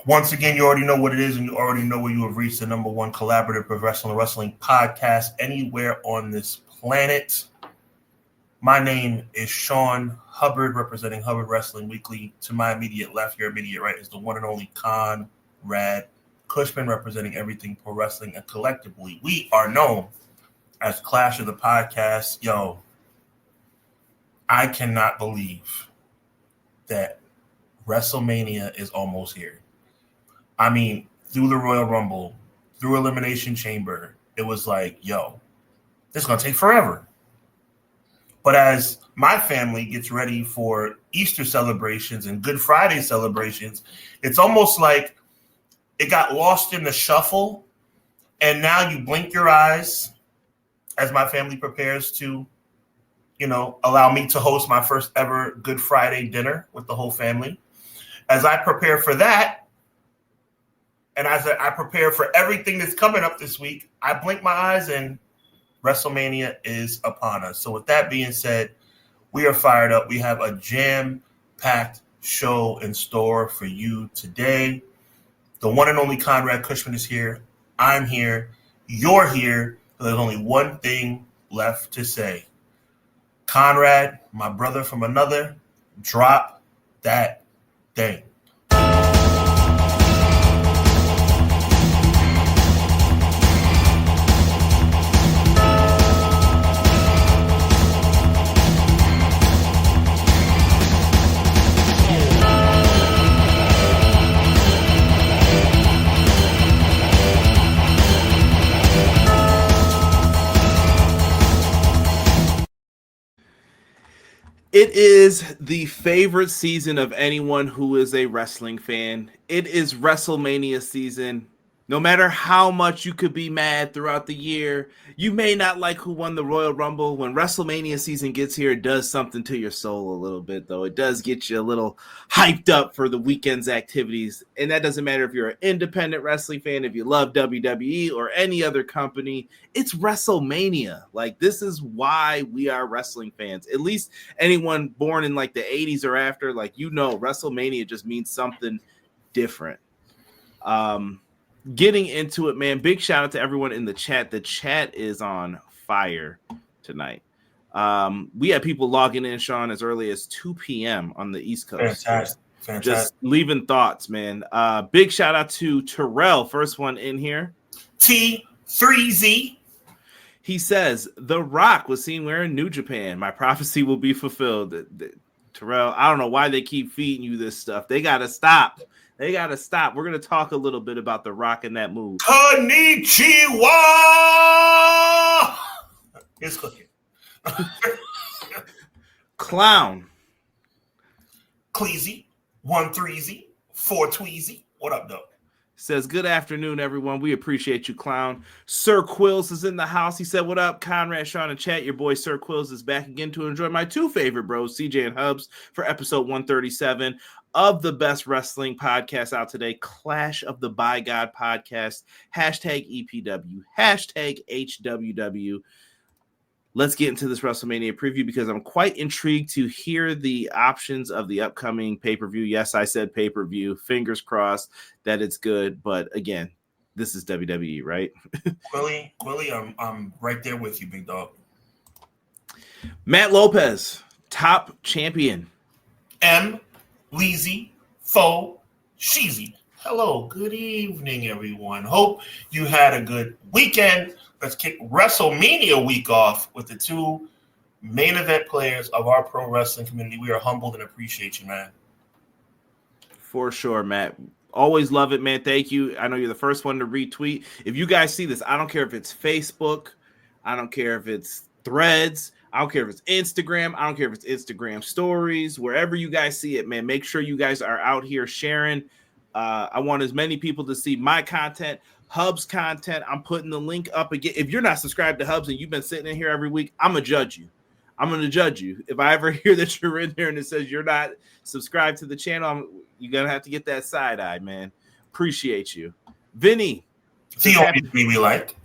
Once again, you already know what it is, and you already know where you have reached the number one collaborative professional wrestling podcast anywhere on this planet. My name is Sean Hubbard, representing Hubbard Wrestling Weekly. To my immediate left, your immediate right, is the one and only Conrad Cushman, representing Everything Pro Wrestling, and collectively, we are known as Clash of the Podcast. Yo, I cannot believe that WrestleMania is almost here. I mean, through the Royal Rumble, through Elimination Chamber, it was like, yo, this is going to take forever. But as my family gets ready for Easter celebrations and Good Friday celebrations, it's almost like it got lost in the shuffle. And now you blink your eyes as my family prepares to, allow me to host my first ever Good Friday dinner with the whole family. As I prepare for that, and as I prepare for everything that's coming up this week, I blink my eyes and WrestleMania is upon us. So with that being said, we are fired up. We have a jam-packed show in store for you today. The one and only Conrad Cushman is here. I'm here. You're here. There's only one thing left to say. Conrad, my brother from another, drop that thing. It is the favorite season of anyone who is a wrestling fan. It is WrestleMania season. No matter how much you could be mad throughout the year, you may not like who won the Royal Rumble. When WrestleMania season gets here, it does something to your soul a little bit, though. It does get you a little hyped up for the weekend's activities. And that doesn't matter if you're an independent wrestling fan, if you love WWE or any other company. It's WrestleMania. Like, this is why we are wrestling fans. At least anyone born in like the 80s or after, like, WrestleMania just means something different. Getting into it, man, big shout out to everyone in the chat. The chat is on fire tonight. We had people logging in, Sean, as early as 2 p.m. on the East Coast. Fantastic. Just leaving thoughts, man. Big shout out to Terrell, first one in here. T3Z. He says, The Rock was seen wearing New Japan. My prophecy will be fulfilled. Terrell, I don't know why they keep feeding you this stuff. They got to stop. We're going to talk a little bit about The Rock and that move. Konnichiwa! It's cooking. Clown. Cleezy. 1-3Z. 4-tweezy. What up, though? Says, good afternoon, everyone. We appreciate you, Clown. Sir Quills is in the house. He said, what up, Conrad, Sean, and chat? Your boy Sir Quills is back again to enjoy my two favorite bros, CJ and Hubs, for episode 137 of the best wrestling podcast out today, Clash of the By God podcast, hashtag EPW, hashtag HWW. Let's get into this WrestleMania preview because I'm quite intrigued to hear the options of the upcoming pay-per-view. Yes, I said pay-per-view. Fingers crossed that it's good. But again, this is WWE, right? Quilly, I'm right there with you, big dog. Matt Lopez, top champion. M. Leezy, Fo, Sheezy. Hello, good evening, everyone. Hope you had a good weekend. Let's kick WrestleMania week off with the two main event players of our pro wrestling community. We are humbled and appreciate you, man. For sure, Matt. Always love it, man. Thank you. I know you're the first one to retweet. If you guys see this, I don't care if it's Facebook. I don't care if it's Threads. I don't care if it's Instagram. I don't care if it's Instagram stories. Wherever you guys see it, man, make sure you guys are out here sharing. I want as many people to see my content, Hub's content. I'm putting the link up again. If you're not subscribed to Hubs and you've been sitting in here every week, I'm going to judge you. If I ever hear that you're in there and it says you're not subscribed to the channel, you're going to have to get that side eye, man. Appreciate you. Vinny. The only thing we like.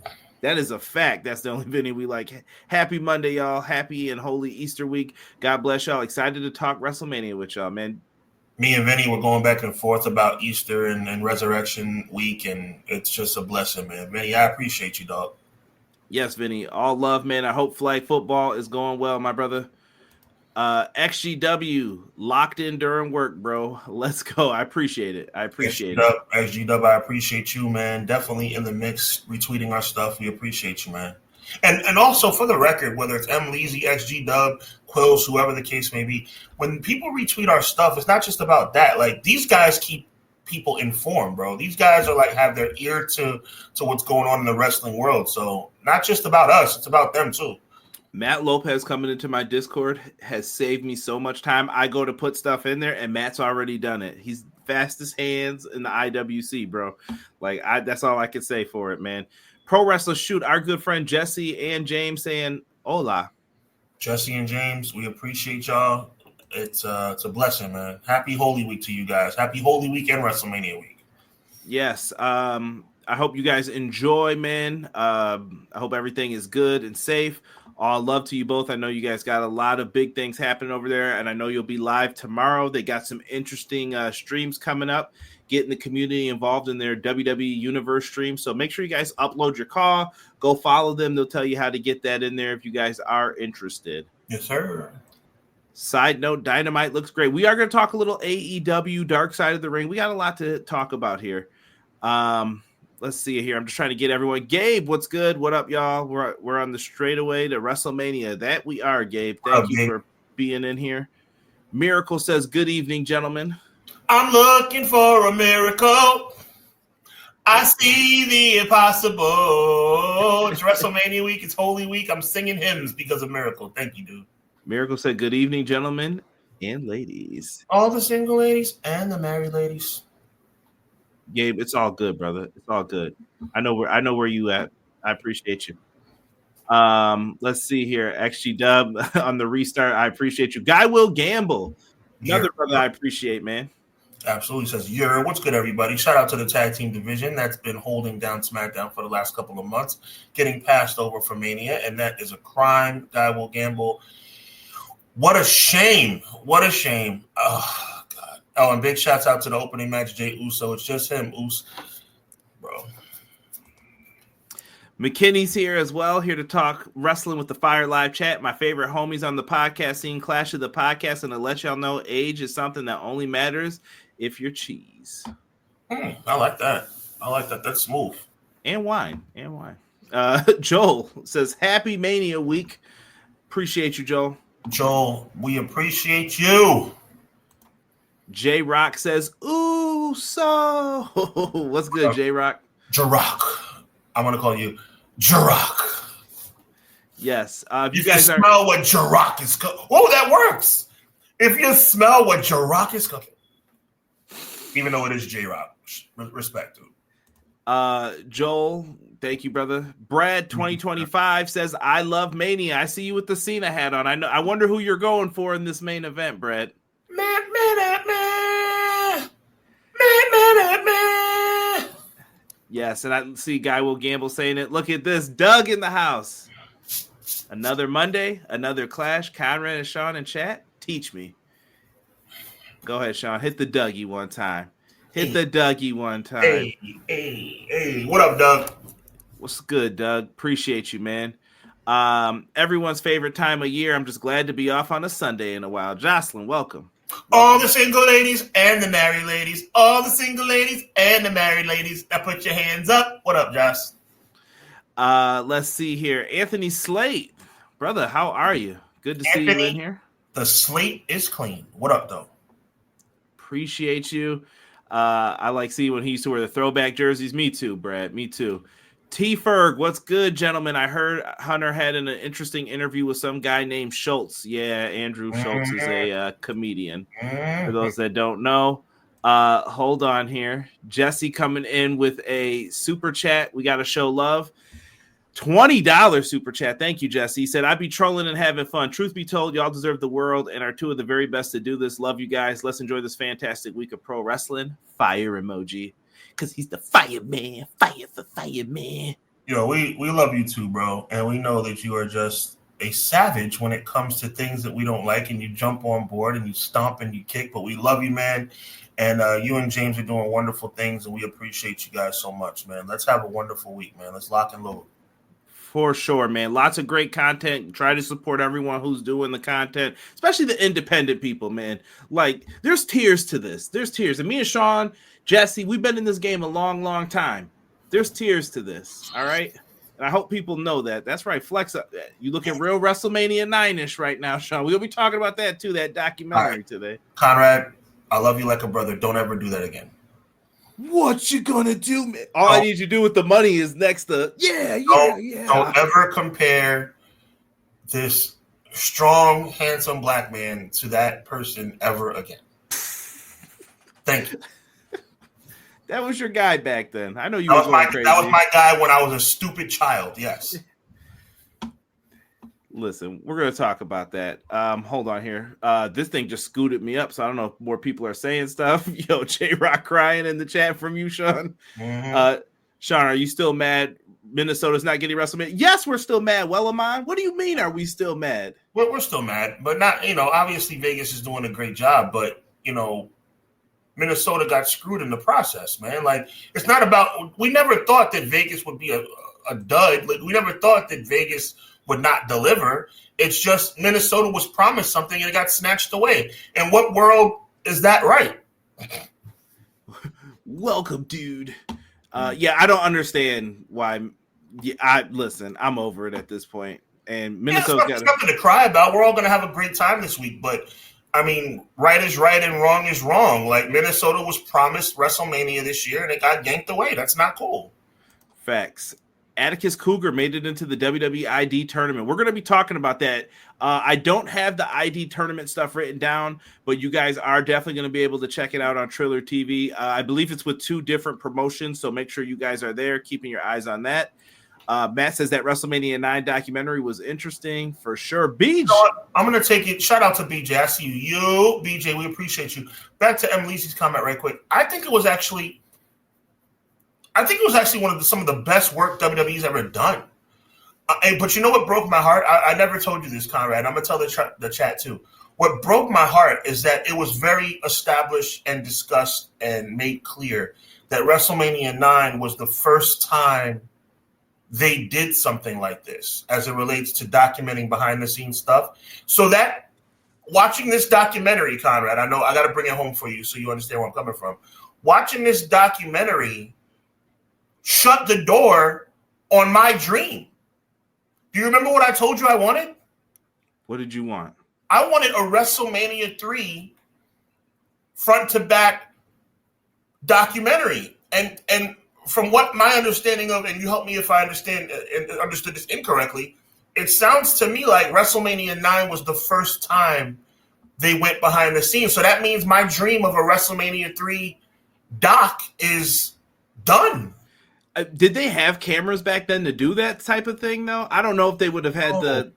That is a fact. That's the only Vinny we like. Happy Monday, y'all. Happy and holy Easter week. God bless y'all. Excited to talk WrestleMania with y'all, man. Me and Vinny were going back and forth about Easter and Resurrection Week, and it's just a blessing, man. Vinny, I appreciate you, dog. Yes, Vinny. All love, man. I hope flag football is going well, my brother. XGW locked in during work, bro. Let's go. I appreciate it. XG Dub, I appreciate you, man. Definitely in the mix, retweeting our stuff. We appreciate you, man. And also for the record, whether it's M. Leezy, XG Dub, Quills, whoever the case may be, when people retweet our stuff, it's not just about that. Like, these guys keep people informed, bro. These guys are like have their ear to what's going on in the wrestling world. So not just about us, it's about them too. Matt Lopez coming into my Discord has saved me so much time. I go to put stuff in there, and Matt's already done it. He's fastest hands in the IWC, bro. Like, that's all I can say for it, man. Pro Wrestler Shoot, our good friend Jesse and James saying hola. Jesse and James, we appreciate y'all. It's a blessing, man. Happy Holy Week to you guys. Happy Holy Week and WrestleMania Week. Yes. I hope you guys enjoy, man. I hope everything is good and safe. All love to you both. I know you guys got a lot of big things happening over there, and I know you'll be live tomorrow. They got some interesting streams coming up, getting the community involved in their WWE Universe stream. So make sure you guys upload your call. Go follow them. They'll tell you how to get that in there if you guys are interested. Yes, sir. Side note, Dynamite looks great. We are going to talk a little AEW, Dark Side of the Ring. We got a lot to talk about here. Let's see here. I'm just trying to get everyone. Gabe, what's good? What up, y'all? We're on the straightaway to WrestleMania. That we are, Gabe. Thank you for being in here. Miracle says, good evening, gentlemen. I'm looking for a miracle. I see the impossible. It's WrestleMania week. It's Holy Week. I'm singing hymns because of Miracle. Thank you, dude. Miracle said, good evening, gentlemen and ladies. All the single ladies and the married ladies. Gabe, it's all good, brother. It's all good. I know where you at. I appreciate you. Let's see here. XG Dub on the restart. I appreciate you. Guy Will Gamble. Another brother I appreciate, man. Absolutely. Says, what's good, everybody? Shout out to the tag team division that's been holding down SmackDown for the last couple of months, getting passed over for Mania, and that is a crime. Guy Will Gamble. What a shame. What a shame. Oh, God. Oh, and big shouts out to the opening match, Jay Uso. It's just him, Uso. Bro. McKinney's here as well, here to talk wrestling with the Fire Live chat. My favorite homies on the podcast scene, Clash of the Podcast, and to let y'all know, age is something that only matters if you're cheese. I like that. That's smooth. And wine. Joel says, happy Mania week. Appreciate you, Joel. Joel, we appreciate you. J Rock says, ooh, so what's good, J Rock? J-Rock. I'm gonna call you J-Rock. Yes. You guys smell what J-Rock is cooking. Oh, that works. If you smell what J-Rock is cooking, even though it is J-Rock, respect to. Joel, thank you, brother. Brad 2025 says, I love Mania. I see you with the Cena hat on. I wonder who you're going for in this main event, Brad. Yes, and I see Guy Will Gamble saying it. Look at this. Doug in the house. Another Monday, another clash. Conrad and Sean in chat. Teach me. Go ahead, Sean. Hit the Dougie one time. Hey. What up, Doug? What's good, Doug? Appreciate you, man. Everyone's favorite time of year. I'm just glad to be off on a Sunday in a while. Jocelyn, welcome. All the single ladies and the married ladies. All the single ladies and the married ladies. Now put your hands up. What up, Josh? Let's see here. Anthony Slate. Brother, how are you? Good to see you in here. The slate is clean. What up, though? Appreciate you. I like seeing when he used to wear the throwback jerseys. Me too, Brad. Me too. T. Ferg, what's good, gentlemen? I heard Hunter had an interesting interview with some guy named Schultz. Yeah, Andrew Schultz is a comedian. For those that don't know, hold on here. Jesse coming in with a super chat. We got to show love. $20 super chat. Thank you, Jesse. He said, I'd be trolling and having fun. Truth be told, y'all deserve the world and are two of the very best to do this. Love you guys. Let's enjoy this fantastic week of pro wrestling. Fire emoji. Because he's the fireman. Fire for fireman. We love you too, bro. And we know that you are just a savage when it comes to things that we don't like, and you jump on board and you stomp and you kick. But we love you, man. And you and James are doing wonderful things, and we appreciate you guys so much, man. Let's have a wonderful week, man. Let's lock and load. For sure, man. Lots of great content. Try to support everyone who's doing the content, especially the independent people, man. Like, there's tiers to this. There's tiers. And me and Sean, Jesse, we've been in this game a long, long time. There's tiers to this, all right? And I hope people know that. That's right. Flex up. You look at real WrestleMania IX right now, Sean. We'll be talking about that, too, that documentary today. Conrad, I love you like a brother. Don't ever do that again. What you gonna do, man? All I need you to do with the money is next to Don't ever compare this strong, handsome black man to that person ever again. Thank you. That was your guy back then. I know you that was going crazy. That was my guy when I was a stupid child. Yes. Listen, we're going to talk about that. Hold on here. This thing just scooted me up, so I don't know if more people are saying stuff. Yo, J-Rock crying in the chat from you, Sean. Mm-hmm. Sean, are you still mad Minnesota's not getting WrestleMania? Yes, we're still mad. Well, Amon, what do you mean are we still mad? Well, we're still mad, but not, obviously Vegas is doing a great job, but, Minnesota got screwed in the process, man. Like, it's not about – we never thought that Vegas would be a dud. Like, we never thought that Vegas – would not deliver. It's just Minnesota was promised something and it got snatched away. In what world is that right? Welcome, dude. I don't understand why. Listen, I'm over it at this point. And Minnesota's got nothing to cry about. We're all going to have a great time this week. But, I mean, right is right and wrong is wrong. Like, Minnesota was promised WrestleMania this year and it got yanked away. That's not cool. Facts. Atticus Cougar made it into the WWE ID tournament. We're going to be talking about that. I don't have the ID tournament stuff written down, but you guys are definitely going to be able to check it out on Triller TV. I believe it's with 2 different promotions, so make sure you guys are there, keeping your eyes on that. Matt says that WrestleMania IX documentary was interesting for sure. BJ, I'm going to take it. Shout out to BJ. I see you. BJ, we appreciate you. Back to Emily's comment right quick. I think it was actually some of the best work WWE's ever done. But you know what broke my heart? I never told you this, Conrad. I'm going to tell the chat too. What broke my heart is that it was very established and discussed and made clear that WrestleMania IX was the first time they did something like this as it relates to documenting behind-the-scenes stuff. So that watching this documentary, Conrad, I know I got to bring it home for you so you understand where I'm coming from. Watching this documentary shut the door on my dream. Do you remember what I told you I wanted? What did you want? I wanted a WrestleMania 3 front-to-back documentary. And from what my understanding of, and you help me if I understood this incorrectly, it sounds to me like WrestleMania 9 was the first time they went behind the scenes. So that means my dream of a WrestleMania 3 doc is done. Did they have cameras back then to do that type of thing, though? I don't know if they would have had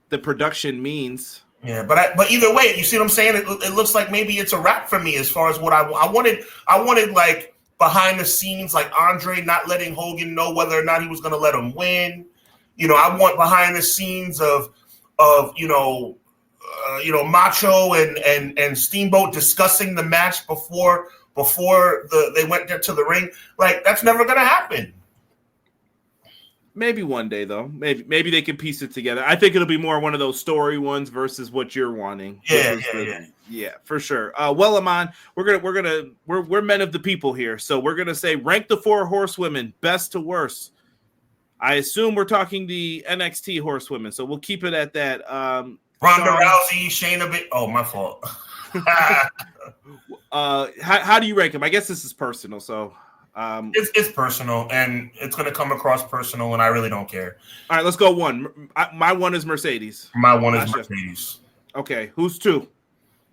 the production means. Yeah, but either way, you see what I'm saying? It looks like maybe it's a wrap for me as far as what I wanted. I wanted, like, behind the scenes, like Andre not letting Hogan know whether or not he was going to let him win. I want behind the scenes of Macho and Steamboat discussing the match before they went there to the ring. Like, that's never going to happen. Maybe one day, though. Maybe they can piece it together. I think it'll be more one of those story ones versus what you're wanting. Yeah, for sure. Well, Amon, we're men of the people here, so we're gonna say rank the 4 horsewomen, best to worst. I assume we're talking the NXT horsewomen, so we'll keep it at that. Ronda Rousey, Shayna. Oh, my fault. How do you rank them? I guess this is personal, so. It's personal, and it's going to come across personal, and I really don't care. All right, let's go 1. My 1 is Mercedes. My 1 is Mercedes. Okay, who's 2?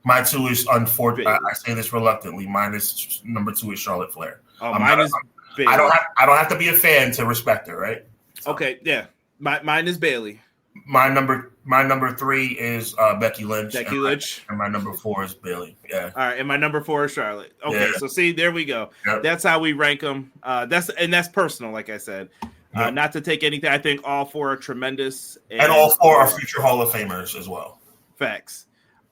My 2 is unfortunate. I say this reluctantly. Mine is number 2 is Charlotte Flair. Oh, mine is Bayley. I don't have to be a fan to respect her, right? So. Okay, yeah. Mine is Bayley. My number 3 is Becky Lynch. And my number 4 is Bayley. Yeah. All right, and my number 4 is Charlotte. Okay, So see, there we go. Yep. That's how we rank them. That's personal, like I said. Yep. Not to take anything. I think all four are tremendous. And all four are future Hall of Famers as well. Facts.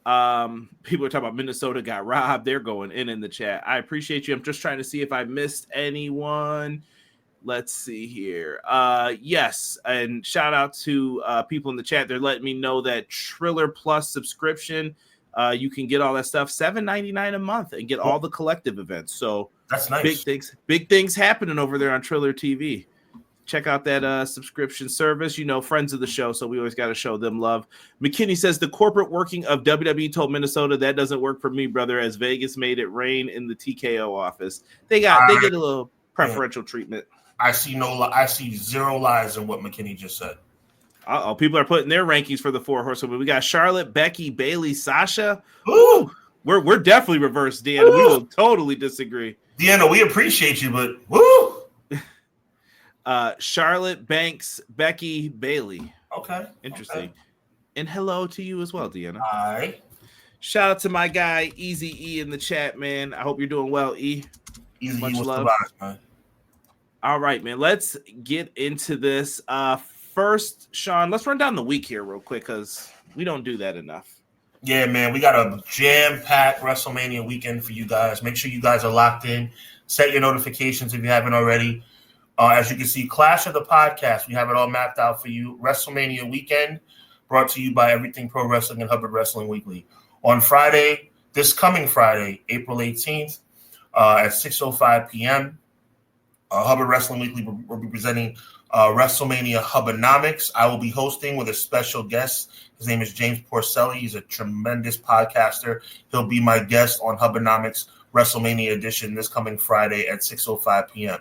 People are talking about Minnesota got robbed. They're going in the chat. I appreciate you. I'm just trying to see if I missed anyone. Let's see here. Yes, and shout out to people in the chat. They're letting me know that Triller Plus subscription, you can get all that stuff $7.99 a month and get all the collective events. So that's nice. Big things happening over there on Triller TV. Check out that subscription service. You know, friends of the show, so we always got to show them love. McKinney says the corporate working of WWE told Minnesota that doesn't work for me, brother, as Vegas made it rain in the TKO office. They get a little preferential treatment. I see zero lies in what McKinney just said. People are putting their rankings for the four horsewomen. We got Charlotte, Becky, Bayley, Sasha. Ooh, we're definitely reversed, Deanna. Ooh. We will totally disagree. Deanna, we appreciate you, but woo. Charlotte, Banks, Becky, Bayley. Okay. Interesting. Okay. And hello to you as well, Deanna. Hi. Shout out to my guy, Easy E, in the chat, man. I hope you're doing well, E. Easy Much E, love. Man. All right, man. Let's get into this. First, Sean, let's run down the week here real quick because we don't do that enough. Yeah, man. We got a jam-packed WrestleMania weekend for you guys. Make sure you guys are locked in. Set your notifications if you haven't already. As you can see, Clash of the Podcast, we have it all mapped out for you. WrestleMania weekend, brought to you by Everything Pro Wrestling and Hubbard Wrestling Weekly. On Friday, this coming Friday, April 18th, at 6:05 p.m., Hubbard Wrestling Weekly will be presenting WrestleMania Hubbardonomics. I will be hosting with a special guest. His name is James Porcelli. He's a tremendous podcaster. He'll be my guest on Hubbardonomics WrestleMania edition this coming Friday at 6:05 p.m.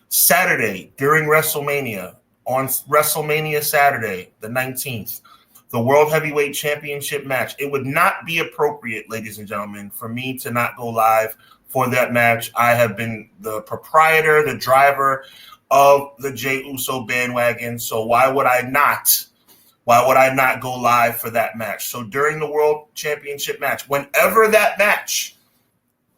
Saturday, during WrestleMania, on WrestleMania Saturday, the 19th, the World Heavyweight Championship match. It would not be appropriate, ladies and gentlemen, for me to not go live for that match. I have been the proprietor, the driver of the Jey Uso bandwagon, so why would I not go live for that match? So during the World Championship match, whenever that match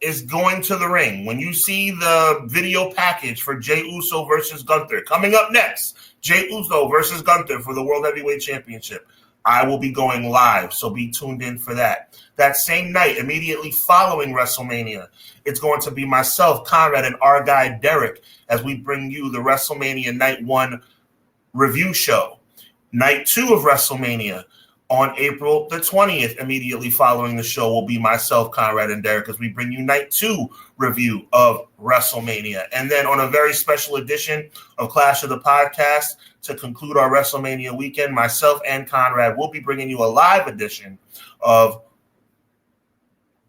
is going to the ring, when you see the video package for Jey Uso versus Gunther coming up next, Jey Uso versus Gunther for the World Heavyweight Championship, I will be going live, so be tuned in for that. That same night, immediately following WrestleMania, it's going to be myself, Conrad, and our guy Derek as we bring you the WrestleMania Night 1 review show. Night 2 of WrestleMania on April the 20th, immediately following the show, will be myself, Conrad, and Derek as we bring you Night 2 review of WrestleMania. And then on a very special edition of Clash of the Podcast, to conclude our WrestleMania weekend, myself and Conrad will be bringing you a live edition of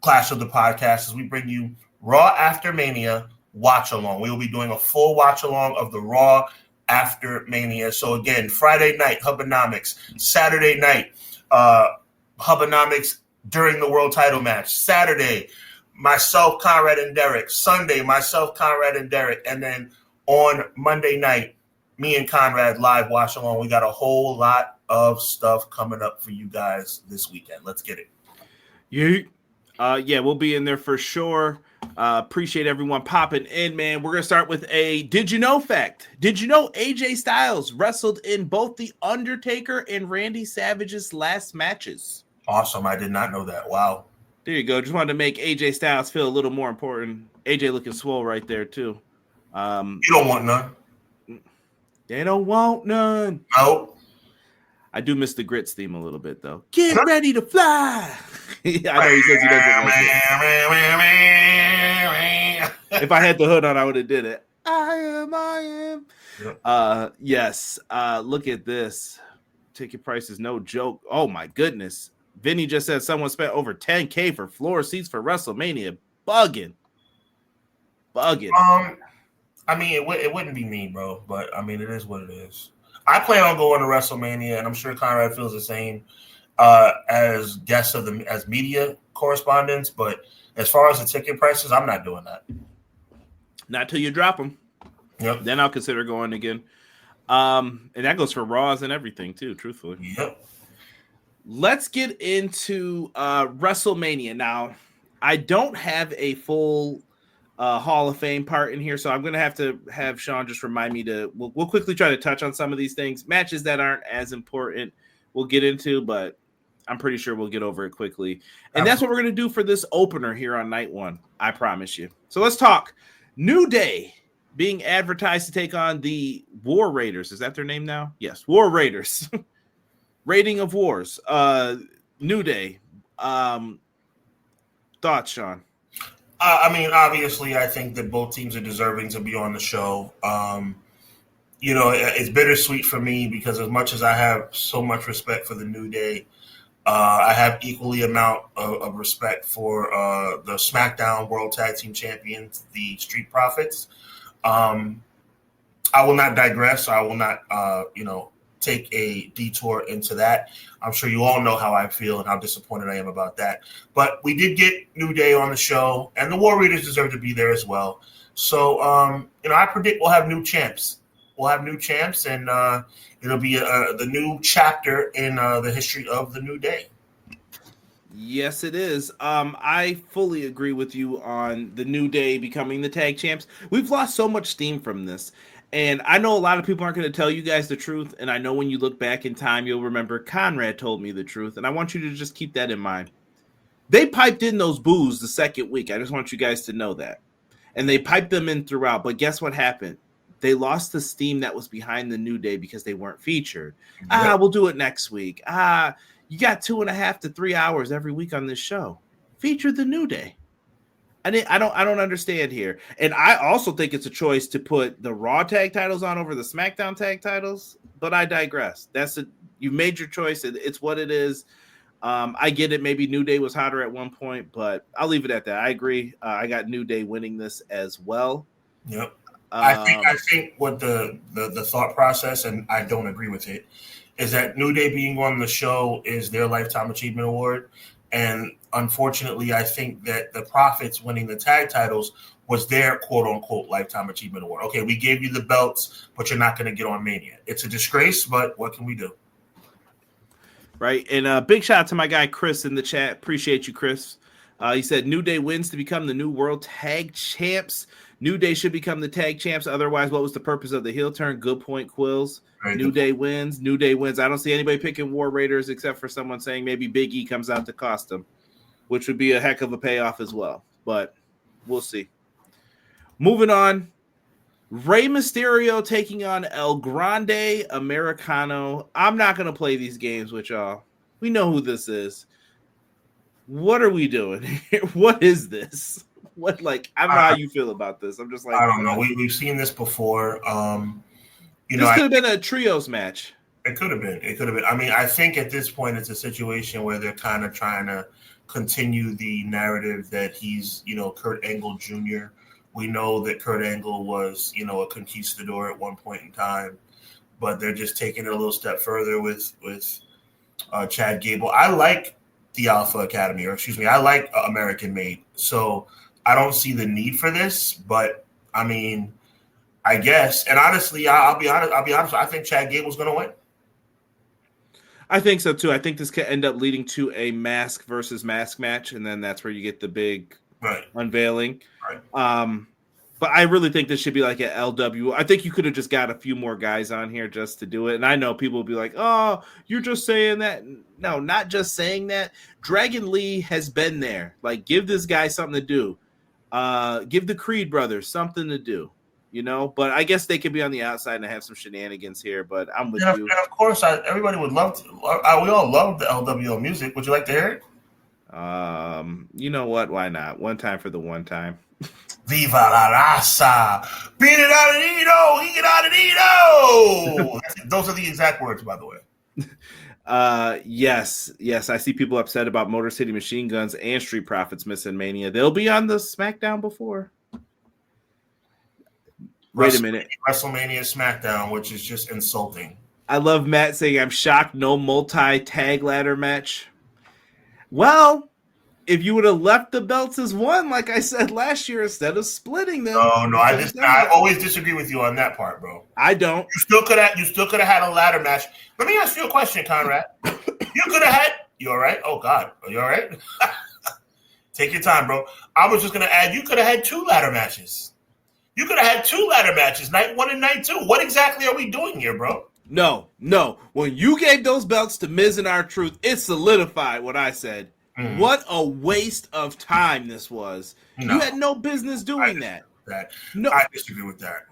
Clash of the Podcast as we bring you Raw After Mania watch along. We will be doing a full watch along of the Raw After Mania. So again, Friday night, Hubbardonomics. Saturday night, Hubbardonomics during the world title match. Saturday, myself, Conrad, and Derek. Sunday, myself, Conrad, and Derek. And then on Monday night, me and Conrad live watch along. We got a whole lot of stuff coming up for you guys this weekend. Let's get it. Yeah, we'll be in there for sure. Appreciate everyone popping in, man. We're going to start with a did you know fact. Did you know AJ Styles wrestled in both The Undertaker and Randy Savage's last matches? Awesome. I did not know that. Wow. There you go. Just wanted to make AJ Styles feel a little more important. AJ looking swole right there, too. You don't want none. They don't want none. Nope. I do miss the Grits theme a little bit, though. Get ready to fly. I know he says he doesn't like it. If I had the hood on, I would have did it. I am. Yep. Yes. Look at this. Ticket price is no joke. Oh, my goodness. Vinny just said someone spent over $10K for floor seats for WrestleMania. Bugging. I mean, it wouldn't be me, bro, but I mean, it is what it is. I plan on going to WrestleMania, and I'm sure Conrad feels the same as guests as media correspondents. But as far as the ticket prices, I'm not doing that. Not till you drop them. Yep. Then I'll consider going again. And that goes for Raws and everything too. Truthfully. Yep. Let's get into WrestleMania now. I don't have a full Hall of Fame part in here, so I'm going to have Sean just remind me we'll quickly try to touch on some of these things. Matches that aren't as important we'll get into, but I'm pretty sure we'll get over it quickly. And that's what we're going to do for this opener here on night one. I promise you. So let's talk. New Day being advertised to take on the War Raiders. Is that their name now? Yes, War Raiders. Rating of Wars. New Day. Thoughts, Sean? I mean, obviously, I think that both teams are deserving to be on the show. It's bittersweet for me because as much as I have so much respect for the New Day, I have equally amount of respect for the SmackDown World Tag Team Champions, the Street Profits. I will not digress. I will not, take a detour into that. I'm sure you all know how I feel and how disappointed I am about that. But we did get New Day on the show, and the War Raiders deserve to be there as well. So, I predict we'll have new champs. We'll have new champs, and it'll be the new chapter in the history of the New Day. Yes, it is. I fully agree with you on the New Day becoming the tag champs. We've lost so much steam from this. And I know a lot of people aren't going to tell you guys the truth. And I know when you look back in time, you'll remember Conrad told me the truth. And I want you to just keep that in mind. They piped in those boos the second week. I just want you guys to know that. And they piped them in throughout. But guess what happened? They lost the steam that was behind the New Day because they weren't featured. Yep. We'll do it next week. You got 2.5 to 3 hours every week on this show. Feature the New Day. I don't understand here. And I also think it's a choice to put the Raw tag titles on over the SmackDown tag titles, but I digress. You made your choice. It's what it is. I get it. Maybe New Day was hotter at one point, but I'll leave it at that. I agree. I got New Day winning this as well. Yep. I think what the thought process, and I don't agree with it, is that New Day being on the show is their Lifetime Achievement Award. And unfortunately, I think that the Profits winning the tag titles was their quote-unquote Lifetime Achievement Award. Okay, we gave you the belts, but you're not going to get on Mania. It's a disgrace, but what can we do? Right, and big shout out to my guy Chris in the chat. Appreciate you, Chris. He said New Day wins to become the new World Tag Champs. New Day should become the tag champs. Otherwise, what was the purpose of the heel turn? Good point, Quills. Right. New Day wins. New Day wins. I don't see anybody picking War Raiders except for someone saying maybe Big E comes out to cost them, which would be a heck of a payoff as well. But we'll see. Moving on. Rey Mysterio taking on El Grande Americano. I'm not going to play these games with y'all. We know who this is. What are we doing here? What is this? I don't know how you feel about this. I'm just like, I don't know. We've seen this before. This could have been a trios match. It could have been. I mean, I think at this point it's a situation where they're kind of trying to continue the narrative that he's, Kurt Angle Jr. We know that Kurt Angle was, a conquistador at one point in time, but they're just taking it a little step further with Chad Gable. I like the Alpha Academy, I like American Made. So I don't see the need for this, but I mean, I guess. And honestly, I'll be honest. I think Chad Gable's going to win. I think so too. I think this could end up leading to a mask versus mask match, and then that's where you get the big unveiling. Right. But I really think this should be like an LW. I think you could have just got a few more guys on here just to do it. And I know people will be like, "Oh, you're just saying that." No, not just saying that. Dragon Lee has been there. Like, give this guy something to do. Give the Creed brothers something to do. But I guess they could be on the outside and have some shenanigans here. But I'm with you. And of course, everybody would love to. We all love the LWO music. Would you like to hear it? You know what? Why not? One time for the one time. Viva la raza! Beat it out of Nito! Eat it out of Nito! Those are the exact words, by the way. Yes. I see people upset about Motor City Machine Guns and Street Profits missing Mania. They'll be on the SmackDown before. Wait a minute. WrestleMania SmackDown, which is just insulting. I love Matt saying, I'm shocked no multi-tag ladder match. Well, if you would have left the belts as one, like I said last year, instead of splitting them. No, I always disagree with you on that part, bro. I don't. You still could have had a ladder match. Let me ask you a question, Conrad. You could have had. You all right? Oh God, are you all right? Take your time, bro. I was just going to add, you could have had 2 ladder matches. You could have had 2 ladder matches, night 1 and night 2. What exactly are we doing here, bro? No. When you gave those belts to Miz and R-Truth, it solidified what I said. Mm. What a waste of time this was. No. You had no business doing that. No, I disagree with that.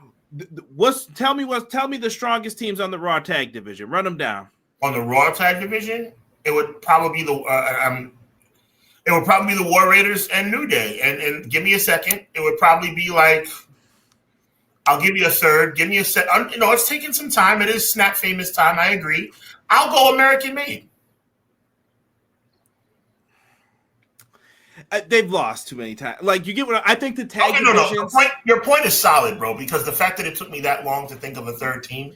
Tell me the strongest teams on the Raw Tag Division. Run them down. On the Raw Tag Division, it would probably be the War Raiders and New Day. And give me a second. It would probably be like, I'll give you a third. Give me a set. It's taking some time. It is Snap Famous time. I agree. I'll go American Made. They've lost too many times. Like, you get what I think the tag divisions. No. Your point is solid, bro, because the fact that it took me that long to think of a third team.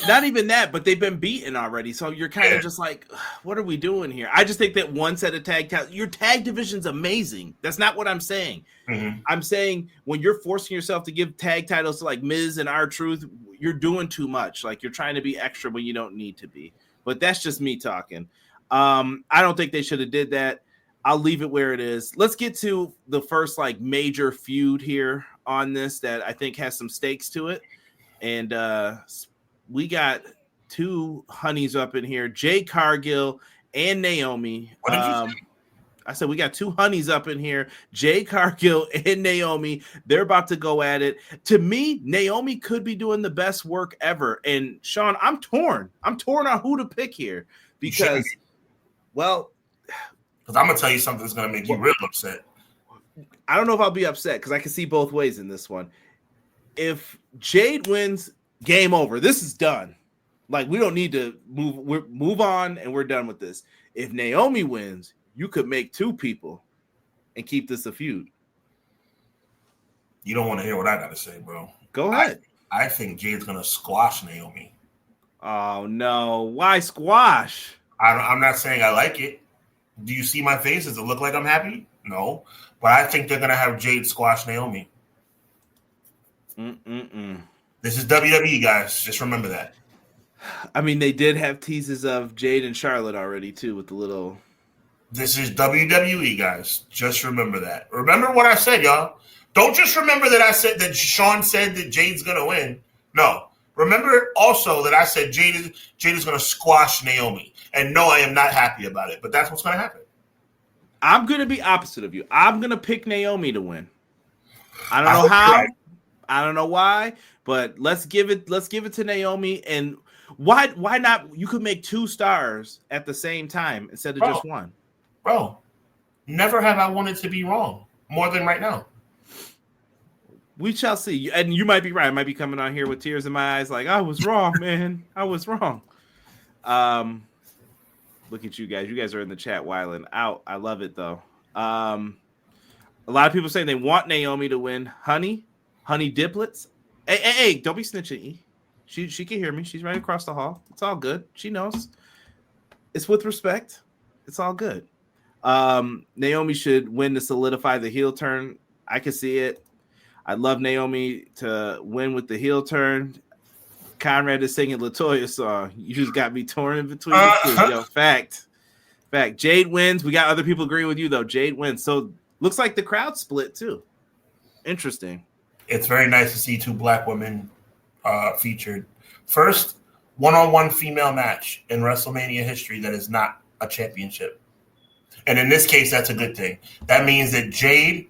Not even that, but they've been beaten already. So you're kind of just like, what are we doing here? I just think that one set of your tag division's amazing. That's not what I'm saying. Mm-hmm. I'm saying when you're forcing yourself to give tag titles to like Miz and R-Truth, you're doing too much. Like, you're trying to be extra when you don't need to be. But that's just me talking. I don't think they should have did that. I'll leave it where it is. Let's get to the first like major feud here on this that I think has some stakes to it. And we got 2 honeys up in here, Jade Cargill and Naomi. What did you say? I said we got 2 honeys up in here, Jade Cargill and Naomi. They're about to go at it. To me, Naomi could be doing the best work ever. And Sean, I'm torn. I'm torn on who to pick here because, well, because I'm going to tell you something that's going to make you real upset. I don't know if I'll be upset because I can see both ways in this one. If Jade wins, game over. This is done. Like, we don't need to move on, and we're done with this. If Naomi wins, you could make 2 people and keep this a feud. You don't want to hear what I got to say, bro. Go ahead. I think Jade's going to squash Naomi. Oh, no. Why squash? I'm not saying I like it. Do you see my face? Does it look like I'm happy? No. But I think they're going to have Jade squash Naomi. This is WWE, guys. Just remember that. I mean, they did have teases of Jade and Charlotte already, too, with the little... This is WWE, guys. Just remember that. Remember what I said, y'all. Don't just remember that I said that Sean said that Jade's going to win. No. Remember also that I said Jade is going to squash Naomi. And no, I am not happy about it. But that's what's going to happen. I'm going to be opposite of you. I'm going to pick Naomi to win. I don't know how. Right. I don't know why. But let's give it to Naomi. And why not? You could make 2 stars at the same time instead of just 1. Bro, never have I wanted to be wrong more than right now. We shall see. And you might be right. I might be coming on here with tears in my eyes like, I was wrong, man. I was wrong. Look at you guys. You guys are in the chat wilding out. I love it, though. A lot of people saying they want Naomi to win. Honey Diplets. Hey, don't be snitching. She can hear me. She's right across the hall. It's all good. She knows. It's with respect. It's all good. Naomi should win to solidify the heel turn. I can see it. I'd love Naomi to win with the heel turn. Conrad is singing LaToya's song. You just got me torn in between the 2. Yo, fact. Jade wins. We got other people agreeing with you, though. Jade wins. So looks like the crowd split, too. Interesting. It's very nice to see 2 black women featured. First one-on-one female match in WrestleMania history that is not a championship. And in this case, that's a good thing. That means that Jade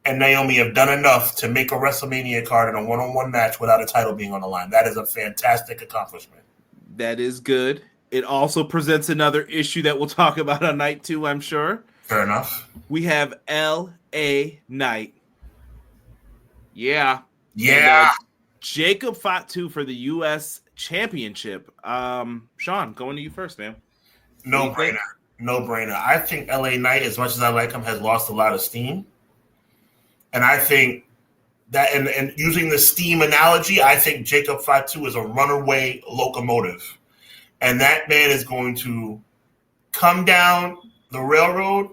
and Naomi have done enough to make a WrestleMania card in a one-on-one match without a title being on the line. That is a fantastic accomplishment. That is good. It also presents another issue that we'll talk about on night 2, I'm sure. Fair enough. We have L.A. Knight. Yeah. Yeah. And, Jacob Fatu for the U.S. Championship. Sean, going to you first, man. No brainer. I think L.A. Knight, as much as I like him, has lost a lot of steam. And I think that, and using the steam analogy, I think Jacob Fatu is a runaway locomotive. And that man is going to come down the railroad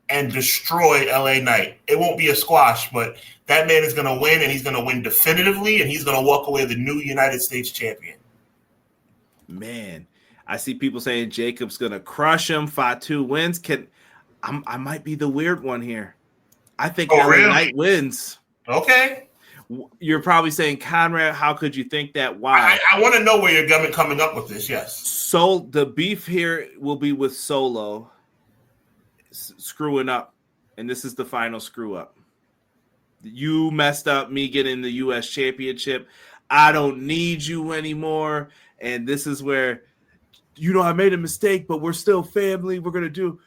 and destroy L.A. Knight. It won't be a squash, but that man is going to win, and he's going to win definitively, and he's going to walk away the new United States champion. Man, I see people saying Jacob's going to crush him. Fatu wins. I might be the weird one here. I think Oh, LA really? Knight wins. Okay. You're probably saying, Conrad, how could you think that? Why? I want to know where you're coming up with this. Yes. So the beef here will be with Solo screwing up, and this is the final screw up. You messed up me getting the U.S. Championship. I don't need you anymore. And this is where, I made a mistake, but we're still family. We're going to do,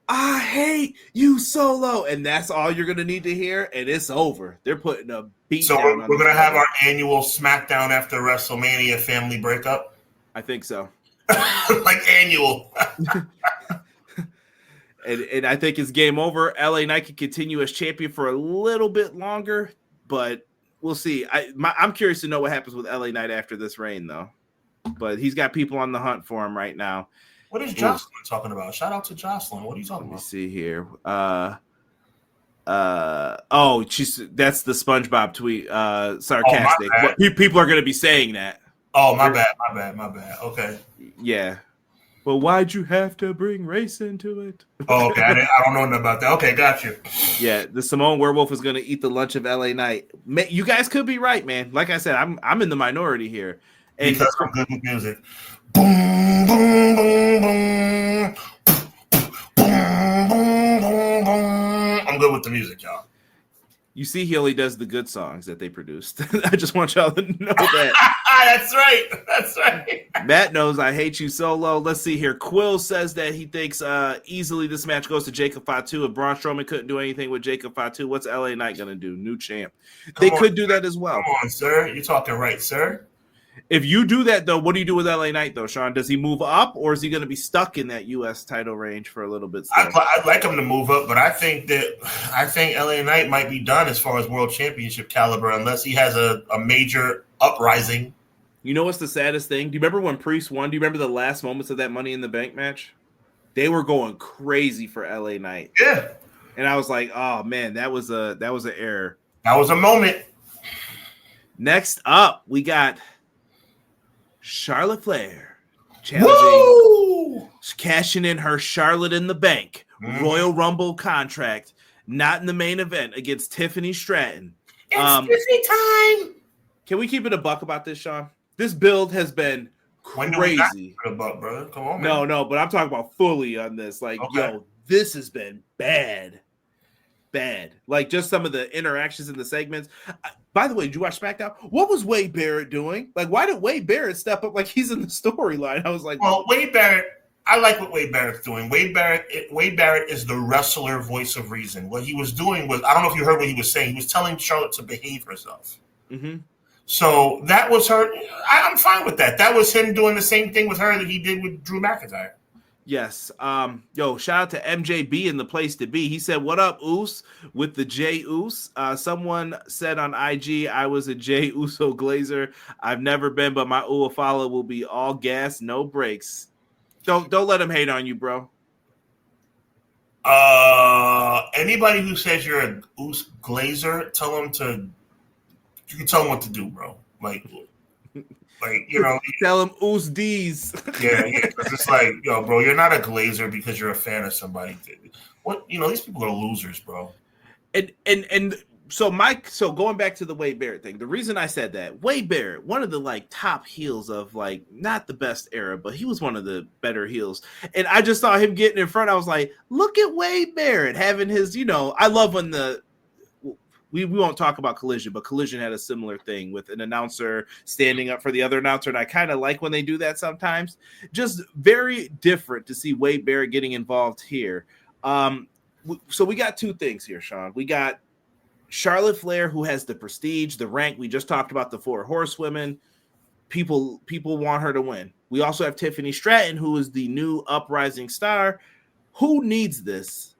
I hate you, Solo. And that's all you're going to need to hear. And it's over. They're putting a beat So down. we're going to have our annual SmackDown after WrestleMania family breakup? I think so. Like annual. And I think it's game over. LA Knight can continue as champion for a little bit longer, but we'll see. I'm curious to know what happens with LA Knight after this reign, though. But he's got people on the hunt for him right now. What is Jocelyn talking about? Shout out to Jocelyn. What are you talking about? Let me see here. That's the SpongeBob tweet. Sarcastic. Oh, people are going to be saying that. Oh, my bad. Okay. Yeah. But why'd you have to bring race into it? Oh, okay. I don't know nothing about that. Okay, got you. Yeah, the Samoan werewolf is going to eat the lunch of LA Knight. You guys could be right, man. Like I said, I'm in the minority here. And because I'm good with music. Boom, boom, boom, boom. Boom, boom, boom, boom. I'm good with the music, y'all. You see, he only does the good songs that they produced. I just want y'all to know that. That's right. Matt knows I hate you, Solo. Let's see here. Quill says that he thinks easily this match goes to Jacob Fatu. If Braun Strowman couldn't do anything with Jacob Fatu, what's LA Knight going to do? New champ. They could do that as well. Come on, sir. You're talking right, sir. If you do that, though, what do you do with LA Knight, though, Sean? Does he move up, or is he going to be stuck in that U.S. title range for a little bit? I'd like him to move up, but I think LA Knight might be done as far as world championship caliber unless he has a major uprising. You know what's the saddest thing? Do you remember when Priest won? Do you remember the last moments of that Money in the Bank match? They were going crazy for LA Knight. Yeah. And I was like, oh, man, that was an error. That was a moment. Next up, we got Charlotte Flair challenging, cashing in her Charlotte in the Bank Royal Rumble contract, not in the main event, against Tiffany Stratton. It's Tiffany time. Can we keep it a buck about this, Sean? This build has been crazy. A buck, brother. Come on, man. No, but I'm talking about fully on this. Like, yo, this has been bad. Like, just some of the interactions in the segments. By the way, did you watch SmackDown? What was Wade Barrett doing? Like, why did Wade Barrett step up like he's in the storyline? I was like, well, Wade Barrett, I like what Wade Barrett's doing. Wade Barrett is the wrestler voice of reason. What he was doing was, I don't know if you heard what he was saying. He was telling Charlotte to behave herself. Mm-hmm. So that was her. I'm fine with that. That was him doing the same thing with her that he did with Drew McIntyre. Yes. Shout out to MJB in the place to be. He said, what up, Oos? With the J Oos. Someone said on IG, I was a J Uso Glazer. I've never been, but my Ua follow will be all gas, no brakes. Don't let him hate on you, bro. Anybody who says you're a Oos Glazer, you can tell him what to do, bro. Like, you know, tell him Oos D's. Yeah, because it's like, yo, bro, you're not a Glazer because you're a fan of somebody. What, these people are losers, bro. And so going back to the Wade Barrett thing, the reason I said that, Wade Barrett, one of the top heels of not the best era, but he was one of the better heels. And I just saw him getting in front. I was like, look at Wade Barrett having his, I love when we won't talk about Collision, but Collision had a similar thing with an announcer standing up for the other announcer. And I kind of like when they do that sometimes. Just very different to see Wade Barrett getting involved here. So we got two things here, Sean. We got Charlotte Flair, who has the prestige, the rank. We just talked about the 4 horsewomen. People want her to win. We also have Tiffany Stratton, who is the new uprising star. Who needs this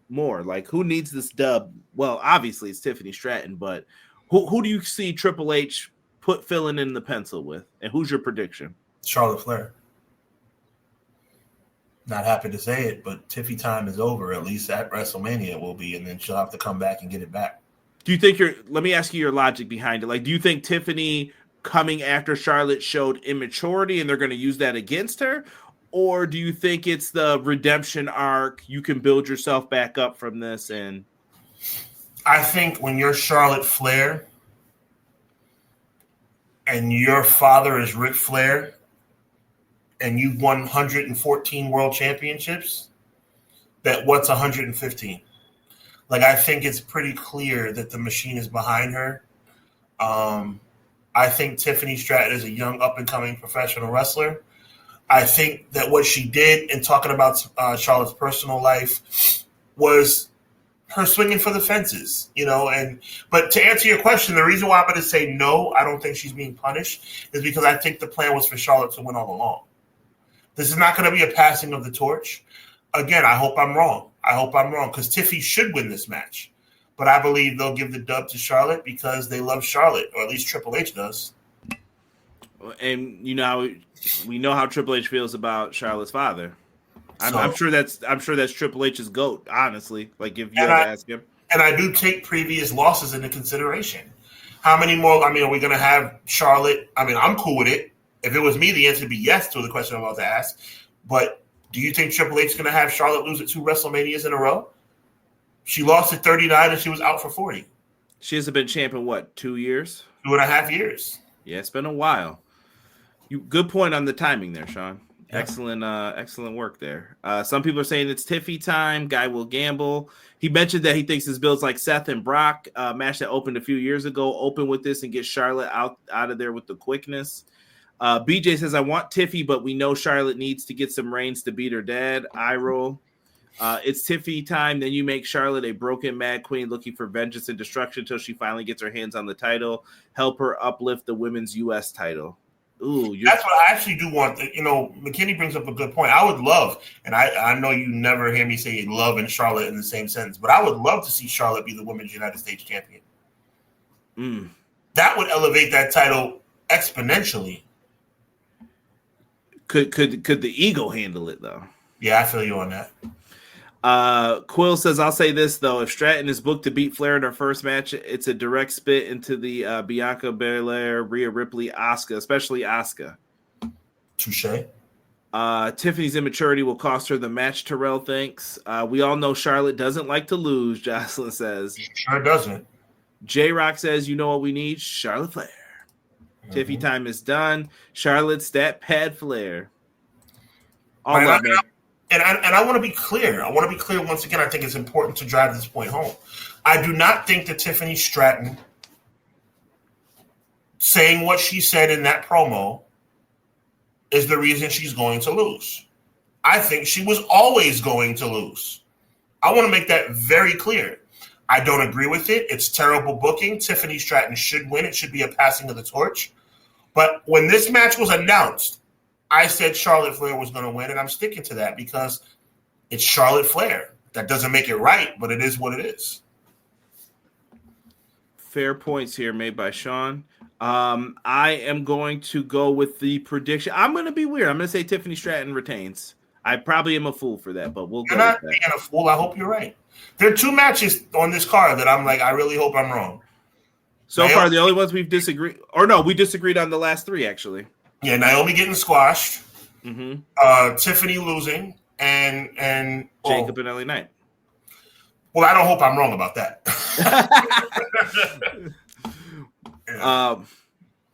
more? Who needs this dub? Well, obviously it's Tiffany Stratton, but who do you see Triple H filling in the pencil with? And who's your prediction? Charlotte Flair. Not happy to say it, but Tiffy time is over. At least at WrestleMania it will be, and then she'll have to come back and get it back. Do you think let me ask you your logic behind it. Do you think Tiffany coming after Charlotte showed immaturity and they're going to use that against her? Or do you think it's the redemption arc? You can build yourself back up from this. And I think when you're Charlotte Flair and your father is Ric Flair and you've won 114 world championships, that what's 115? Like, I think it's pretty clear that the machine is behind her. I think Tiffany Stratton is a young, up-and-coming professional wrestler. I think that what she did in talking about Charlotte's personal life was her swinging for the fences, but to answer your question, the reason why I'm going to say no, I don't think she's being punished, is because I think the plan was for Charlotte to win all along. This is not going to be a passing of the torch. Again, I hope I'm wrong. Because Tiffy should win this match. But I believe they'll give the dub to Charlotte because they love Charlotte, or at least Triple H does. And we know how Triple H feels about Charlotte's father. I'm sure that's Triple H's GOAT, honestly. Like, if you had to ask him. And I do take previous losses into consideration. How many more? Are we going to have Charlotte? I'm cool with it. If it was me, the answer would be yes to the question I'm about to ask. But do you think Triple H is going to have Charlotte lose at 2 WrestleManias in a row? She lost at 39 and she was out for 40. She hasn't been champion, 2 years? 2.5 years. Yeah, it's been a while. Good point on the timing there, Sean. Yeah. Excellent work there. Some people are saying it's Tiffy time. Guy will gamble. He mentioned that he thinks this builds like Seth and Brock match that opened a few years ago. Open with this and get Charlotte out of there with the quickness. BJ says, I want Tiffy, but we know Charlotte needs to get some reigns to beat her dad. I roll. It's Tiffy time. Then you make Charlotte a broken mad queen looking for vengeance and destruction until she finally gets her hands on the title. Help her uplift the women's U.S. title. Ooh, that's what I actually do want. McKinney brings up a good point. I would love, and I know you never hear me say love and Charlotte in the same sentence, but I would love to see Charlotte be the Women's United States champion. That would elevate that title exponentially. Could the ego handle it, though? Yeah, I feel you on that. Quill says, I'll say this, though. If Stratton is booked to beat Flair in her first match, it's a direct spit into the Bianca Belair, Rhea Ripley, Asuka, especially Asuka. Touché. Tiffany's immaturity will cost her the match, Terrell thinks. We all know Charlotte doesn't like to lose, Jocelyn says. Sure doesn't. J-Rock says, you know what we need? Charlotte Flair. Tiffy time is done. Charlotte stat pad Flair. All right, man. And I want to be clear. I want to be clear once again. I think it's important to drive this point home. I do not think that Tiffany Stratton saying what she said in that promo is the reason she's going to lose. I think she was always going to lose. I want to make that very clear. I don't agree with it. It's terrible booking. Tiffany Stratton should win. It should be a passing of the torch. But when this match was announced, I said Charlotte Flair was going to win, and I'm sticking to that because it's Charlotte Flair. That doesn't make it right, but it is what it is. Fair points here made by Sean. I am going to go with the prediction. I'm going to be weird. I'm going to say Tiffany Stratton retains. I probably am a fool for that, but we'll go with that. You're not being a fool. I hope you're right. There are 2 matches on this card that I'm like, I really hope I'm wrong. So far, the only ones we've disagreed, or no, we disagreed on the last 3, actually. Yeah, Naomi getting squashed, Mm-hmm. Tiffany losing, and Jacob and LA Knight. Well, I don't hope I'm wrong about that.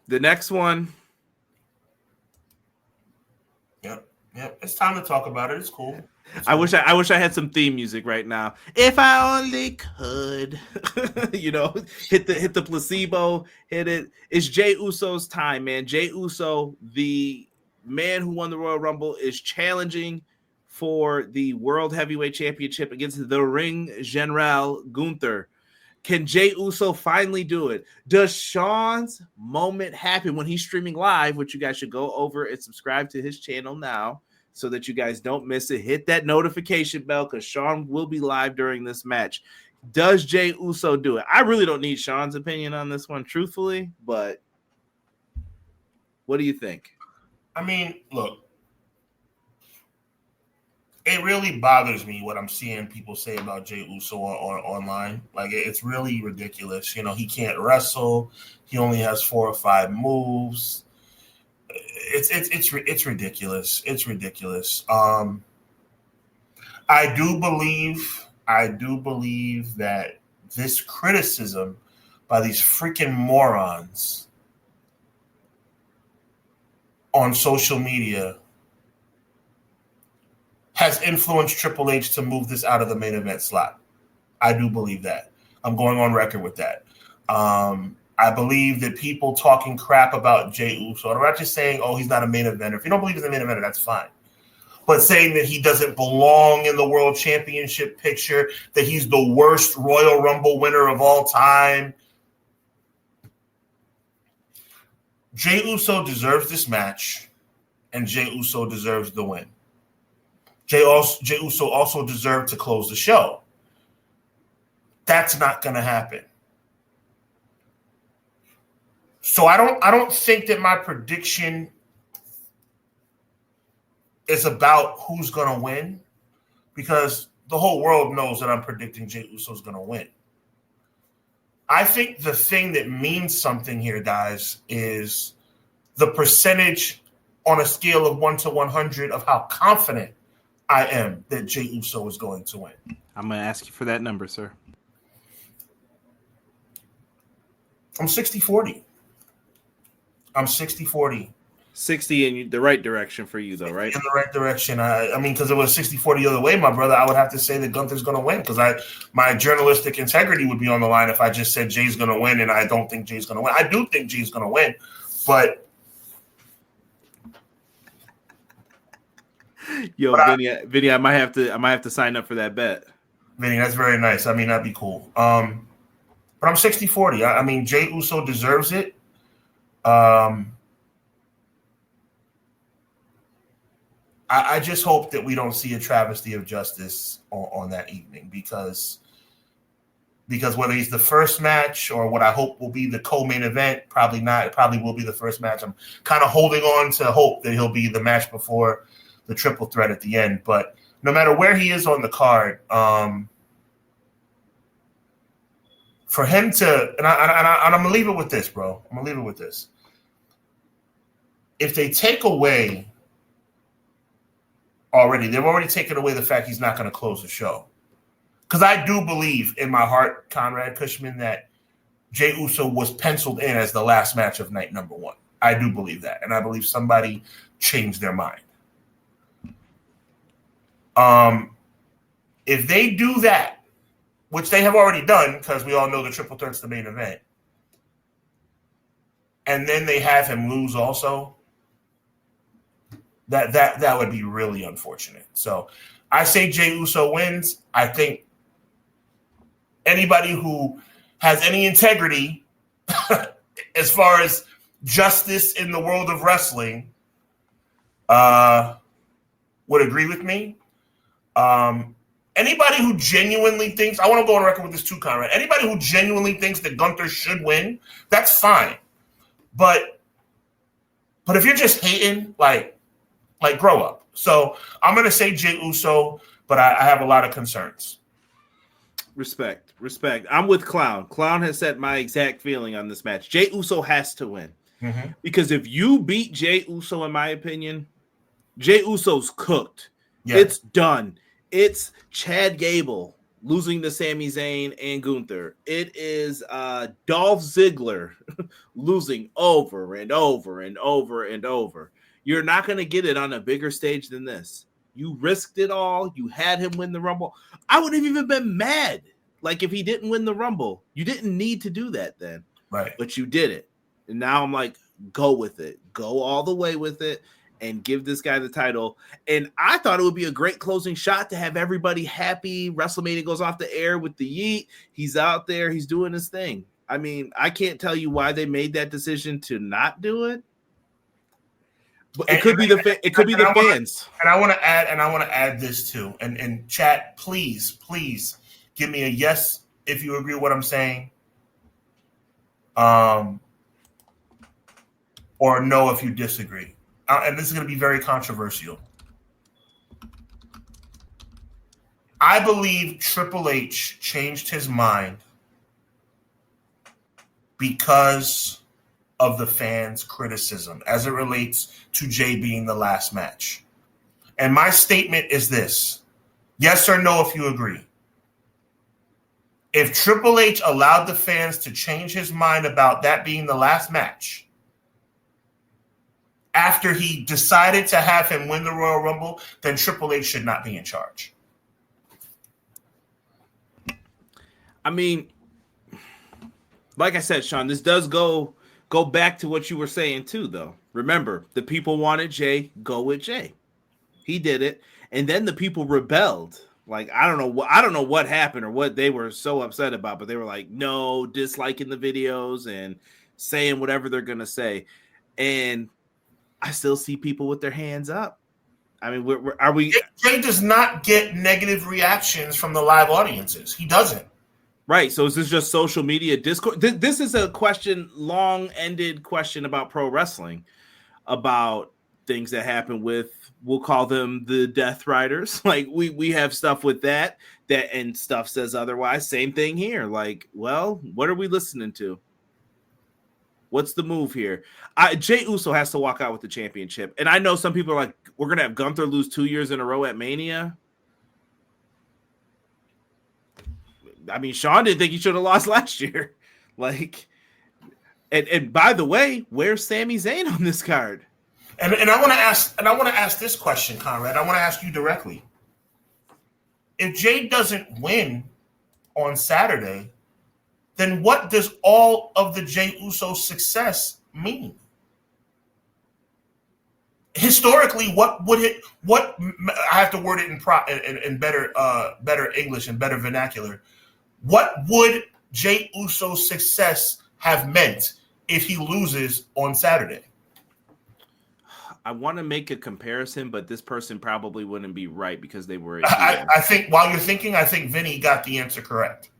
The next one. Yep. It's time to talk about it. It's cool. I wish I had some theme music right now. If I only could, hit the placebo, hit it. It's Jey Uso's time, man. Jey Uso, the man who won the Royal Rumble, is challenging for the World Heavyweight Championship against the Ring General Gunther. Can Jey Uso finally do it? Does Sean's moment happen when he's streaming live, which you guys should go over and subscribe to his channel now so that you guys don't miss it. Hit that notification bell because Sean will be live during this match. Does Jey Uso do it? I really don't need Sean's opinion on this one, truthfully, but what do you think? I mean, look, it really bothers me what I'm seeing people say about Jey Uso online. Like, it's really ridiculous. He can't wrestle. He only has 4 or 5 moves. It's ridiculous. It's ridiculous. I do believe that this criticism by these freaking morons on social media has influenced Triple H to move this out of the main event slot. I do believe that. I'm going on record with that. I believe that people talking crap about Jey Uso, I'm not just saying, oh, he's not a main eventer. If you don't believe he's a main eventer, that's fine. But saying that he doesn't belong in the World Championship picture, that he's the worst Royal Rumble winner of all time. Jey Uso deserves this match, and Jey Uso deserves the win. Jey Uso also deserved to close the show. That's not going to happen. So I don't think that my prediction is about who's going to win, because the whole world knows that I'm predicting Jey Uso is going to win. I think the thing that means something here, guys, is the percentage on a scale of 1 to 100 of how confident I am that Jey Uso is going to win. I'm going to ask you for that number, sir. I'm 60-40. I'm 60-40. 60 in the right direction for you, though, right? In the right direction. I mean, because it was 60-40 the other way, my brother, I would have to say that Gunther's going to win, because my journalistic integrity would be on the line if I just said Jay's going to win, and I don't think Jay's going to win. I do think Jay's going to win, but Vinny, I might have to sign up for that bet. Vinny, that's very nice. I mean, that'd be cool. But I'm 60-40. I mean, Jey Uso deserves it. I just hope that we don't see a travesty of justice on that evening, because whether he's the first match or what I hope will be the co-main event, probably not. It probably will be the first match. I'm kind of holding on to hope that he'll be the match before the triple threat at the end. But no matter where he is on the card, for him to, and I'm going to leave it with this, bro. I'm going to leave it with this. If they take away they've already taken away the fact he's not going to close the show. Because I do believe in my heart, Conrad Cushman, that Jey Uso was penciled in as the last match of night number 1. I do believe that. And I believe somebody changed their mind. If they do that, which they have already done, because we all know the triple threat's the main event, and then they have him lose also, that would be really unfortunate. So I say Jey Uso wins. I think anybody who has any integrity as far as justice in the world of wrestling would agree with me. Anybody who genuinely thinks, I want to go on record with this too, Conrad. Anybody who genuinely thinks that Gunther should win, that's fine. But if you're just hating, like grow up. So I'm going to say Jey Uso, but I have a lot of concerns. Respect. I'm with Clown. Clown has said my exact feeling on this match. Jey Uso has to win. Mm-hmm. Because if you beat Jey Uso, in my opinion, Jey Uso's cooked. Yeah. It's done. It's Chad Gable losing to Sami Zayn and Gunther. It is Dolph Ziggler losing over and over and over and over. You're not going to get it on a bigger stage than this. You risked it all. You had him win the Rumble. I would have even been mad, like, if he didn't win the Rumble. You didn't need to do that then. Right. But you did it. And now I'm like, go with it. Go all the way with it and give this guy the title. And I thought it would be a great closing shot to have everybody happy. WrestleMania goes off the air with the Yeet. He's out there. He's doing his thing. I mean, I can't tell you why they made that decision to not do it. But it could be the fans. And I want to add this too. And chat, please give me a yes if you agree with what I'm saying. Or no if you disagree. And this is going to be very controversial. I believe Triple H changed his mind because of the fans' criticism as it relates to Jay being the last match. And my statement is this: yes or no if you agree. If Triple H allowed the fans to change his mind about that being the last match, after he decided to have him win the Royal Rumble, then Triple H should not be in charge. I mean, like I said, Sean, this does go back to what you were saying too, though. Remember, the people wanted Jay, go with Jay. He did it, and then the people rebelled. Like, I don't know what happened or what they were so upset about, but they were like, no, disliking the videos and saying whatever they're gonna say. And I still see people with their hands up. I mean, are we? Jay does not get negative reactions from the live audiences. He doesn't. Right. So is this just social media discourse? This is a question, long-ended question about pro wrestling, about things that happen with, we'll call them the Death Riders. Like we have stuff with that and stuff says otherwise. Same thing here. Like, well, what are we listening to? What's the move here? Jey Uso has to walk out with the championship. And I know some people are like, we're going to have Gunther lose 2 years in a row at Mania. I mean, Sean didn't think he should have lost last year. Like, and by the way, where's Sami Zayn on this card? And I want to ask this question, Conrad. I want to ask you directly. If Jay doesn't win on Saturday, then what does all of the Jey Uso success mean? Historically, what I have to word it in better English and better vernacular. What would Jey Uso's success have meant if he loses on Saturday? I want to make a comparison, but this person probably wouldn't be right because they were. I think while you're thinking, I think Vinny got the answer correct.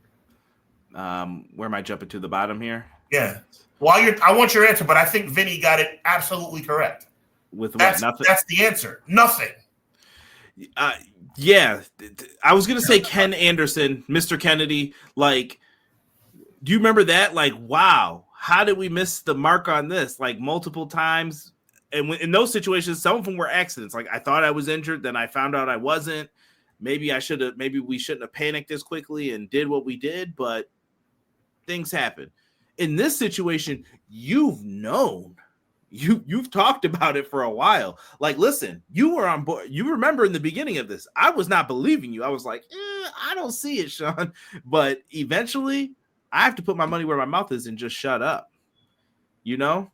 Where am I jumping to the bottom here? Yeah. I want your answer, but I think Vinny got it absolutely correct. With what? Nothing. That's the answer. Nothing. Yeah, I was gonna say Ken Anderson, Mr. Kennedy. Like, do you remember that? Like, wow, how did we miss the mark on this? Like multiple times, and in those situations, some of them were accidents. Like, I thought I was injured, then I found out I wasn't. Maybe we shouldn't have panicked as quickly and did what we did, but things happen. In this situation, you've known. You've talked about it for a while. Like, listen, you were on board. You remember in the beginning of this, I was not believing you. I was like, I don't see it, Sean. But eventually, I have to put my money where my mouth is and just shut up. You know?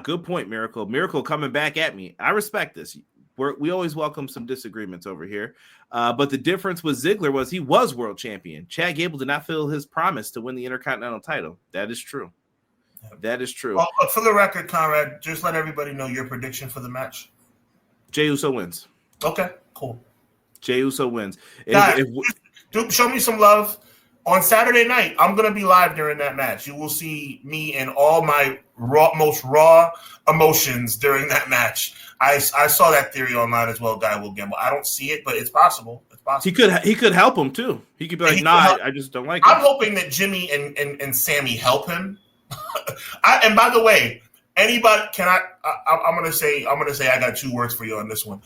Good point, Miracle. Miracle coming back at me. I respect this. We always welcome some disagreements over here. But the difference with Ziggler was he was world champion. Chad Gable did not fulfill his promise to win the Intercontinental title. That is true. That is true. Well, for the record, Conrad, just let everybody know your prediction for the match. Jey Uso wins. Okay, cool. Jey Uso wins. Dude, show me some love. On Saturday night, I'm going to be live during that match. You will see me in all my most raw emotions during that match. I saw that theory online as well, Guy Will Gamble. I don't see it, but it's possible. It's possible. He could help him, too. He could be like, I just don't like it. I'm hoping that Jimmy and Sammy help him. And by the way, anybody I'm gonna say I got 2 words for you on this one.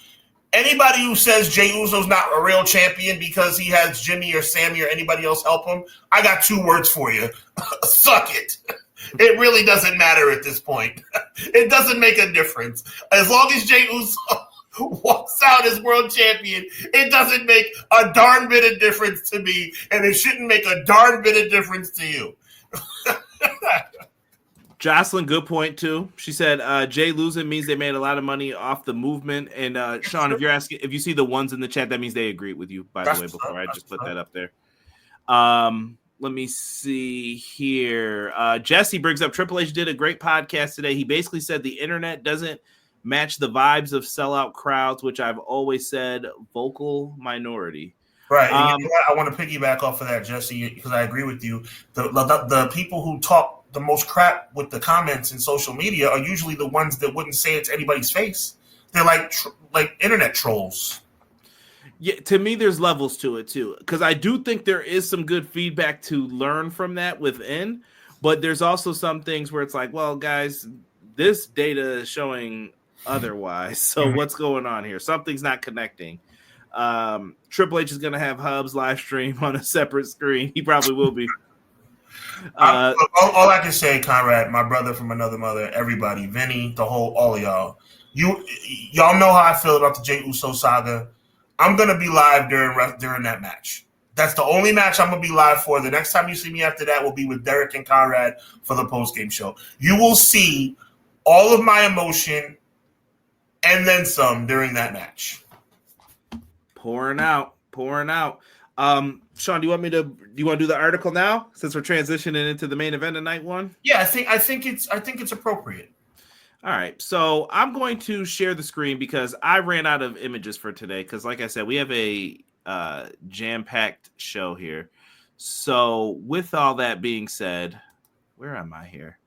Anybody who says Jey Uso's not a real champion because he has Jimmy or Sammy or anybody else help him, I got 2 words for you. Suck it. It really doesn't matter at this point. It doesn't make a difference. As long as Jey Uso walks out as world champion, it doesn't make a darn bit of difference to me, and it shouldn't make a darn bit of difference to you. Jocelyn, good point too. She said Jay losing means they made a lot of money off the movement. And Sean, if you see the ones in the chat, that means they agreed with you, by the way, before I just put that up there. Let me see here. Jesse brings up Triple H did a great podcast today. He basically said the internet doesn't match the vibes of sellout crowds, which I've always said vocal minority. Right. And you know what? I want to piggyback off of that, Jesse, because I agree with you. The people who talk the most crap with the comments in social media are usually the ones that wouldn't say it to anybody's face. They're like internet trolls. Yeah, to me, there's levels to it too, because I do think there is some good feedback to learn from that within. But there's also some things where it's like, well, guys, this data is showing otherwise. So what's going on here? Something's not connecting. Triple H is going to have Hub's live stream on a separate screen. He probably will be. All I can say, Conrad, my brother from another mother, everybody, Vinny, all of y'all. Y'all know how I feel about the Jey Uso saga. I'm going to be live during that match. That's the only match I'm going to be live for. The next time you see me after that will be with Derek and Conrad for the post-game show. You will see all of my emotion and then some during that match. Pouring out. Sean, do you want to do the article now since we're transitioning into the main event of night one? Yeah, I think it's appropriate. All right, so I'm going to share the screen because I ran out of images for today because, like I said, we have a jam-packed show here. So with all that being said, where am I here?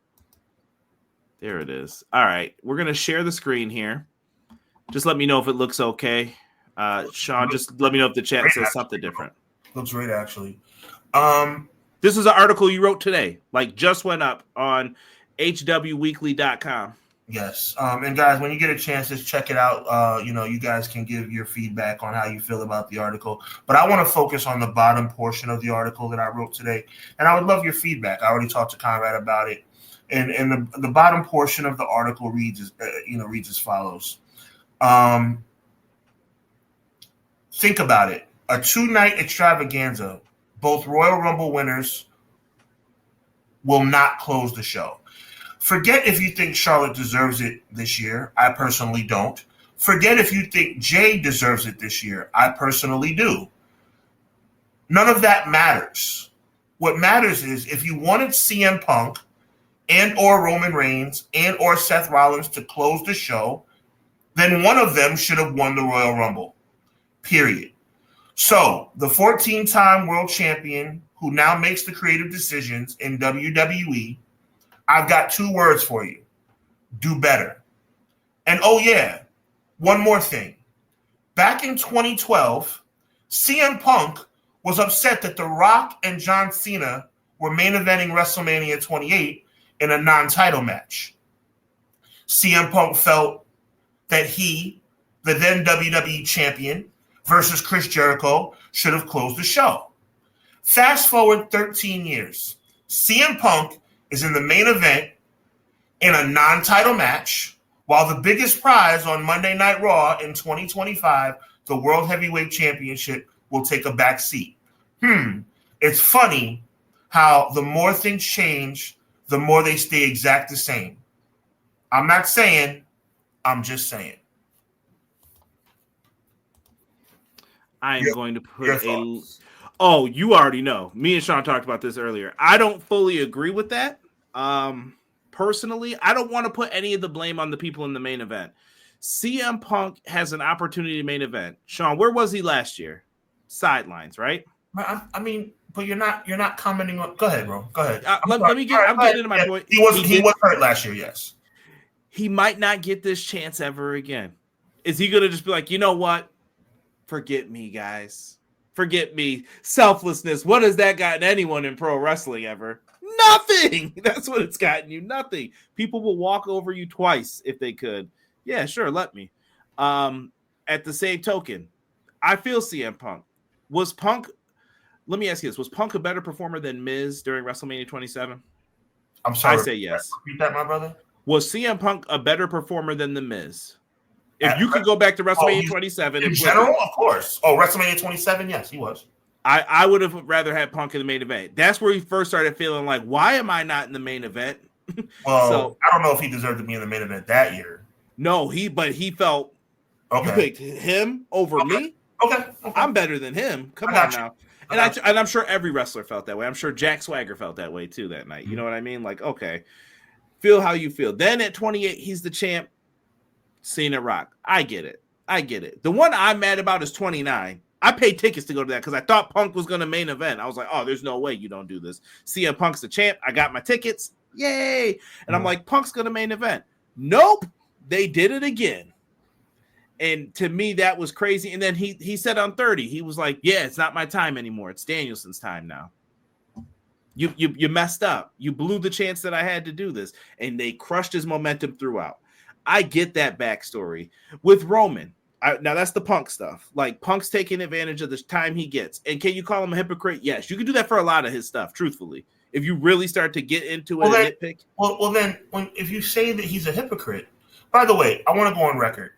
There it is. All right, we're going to share the screen here. Just let me know if it looks okay. Sean, just let me know if the chat says something different. Looks great, actually. This is an article you wrote today, like just went up on hwweekly.com. Yes. And guys, when you get a chance, just check it out. You guys can give your feedback on how you feel about the article. But I want to focus on the bottom portion of the article that I wrote today. And I would love your feedback. I already talked to Conrad about it. And the bottom portion of the article reads as follows. Think about it. A 2-night extravaganza. Both Royal Rumble winners will not close the show. Forget if you think Charlotte deserves it this year. I personally don't. Forget if you think Jay deserves it this year. I personally do. None of that matters. What matters is if you wanted CM Punk and or Roman Reigns and or Seth Rollins to close the show, then one of them should have won the Royal Rumble. Period. So the 14-time world champion who now makes the creative decisions in WWE, I've got 2 words for you. Do better. And oh yeah, one more thing. Back in 2012, CM Punk was upset that The Rock and John Cena were main eventing WrestleMania 28 in a non-title match. CM Punk felt that he, the then WWE champion, versus Chris Jericho, should have closed the show. Fast forward 13 years. CM Punk is in the main event in a non-title match, while the biggest prize on Monday Night Raw in 2025, the World Heavyweight Championship, will take a back seat. It's funny how the more things change, the more they stay exact the same. I'm not saying, I'm just saying. I'm going to put Oh, you already know. Me and Sean talked about this earlier. I don't fully agree with that. Personally, I don't want to put any of the blame on the people in the main event. CM Punk has an opportunity to main event. Sean, where was he last year? Sidelines, right? I mean, but you're not commenting on. Go ahead, bro. Go ahead. Let me get. I'm getting into my point. He was hurt last year. Yes. He might not get this chance ever again. Is he going to just be like, you know what? Forget me, guys. Forget me. Selflessness. What has that gotten anyone in pro wrestling ever? Nothing. That's what it's gotten you. Nothing. People will walk over you twice if they could. Yeah, sure. Let me. At the same token, I feel CM Punk. Let me ask you this. Was Punk a better performer than Miz during WrestleMania 27? I'm sorry. I say yes. Repeat that, my brother. Was CM Punk a better performer than The Miz? If you could go back to WrestleMania 27. In general, of course. Oh, WrestleMania 27? Yes, he was. I would have rather had Punk in the main event. That's where he first started feeling like, why am I not in the main event? Well, I don't know if he deserved to be in the main event that year. No, but he felt you picked him over me. Okay. I'm better than him. Come on now. And I'm sure every wrestler felt that way. I'm sure Jack Swagger felt that way too that night. You know what I mean? Like, okay, feel how you feel. Then at 28, he's the champ. Cena Rock. I get it. The one I'm mad about is 29. I paid tickets to go to that because I thought Punk was going to main event. I was like, oh, there's no way you don't do this. CM Punk's the champ. I got my tickets. Yay. And I'm like, Punk's going to main event. Nope. They did it again. And to me, that was crazy. And then he said on 30, he was like, yeah, it's not my time anymore. It's Danielson's time now. You messed up. You blew the chance that I had to do this. And they crushed his momentum throughout. I get that backstory. With Roman, now that's the Punk stuff. Like, Punk's taking advantage of the time he gets. And can you call him a hypocrite? Yes. You can do that for a lot of his stuff, truthfully. If you really start to get into it and nitpick. Well, then, if you say that he's a hypocrite, by the way, I want to go on record.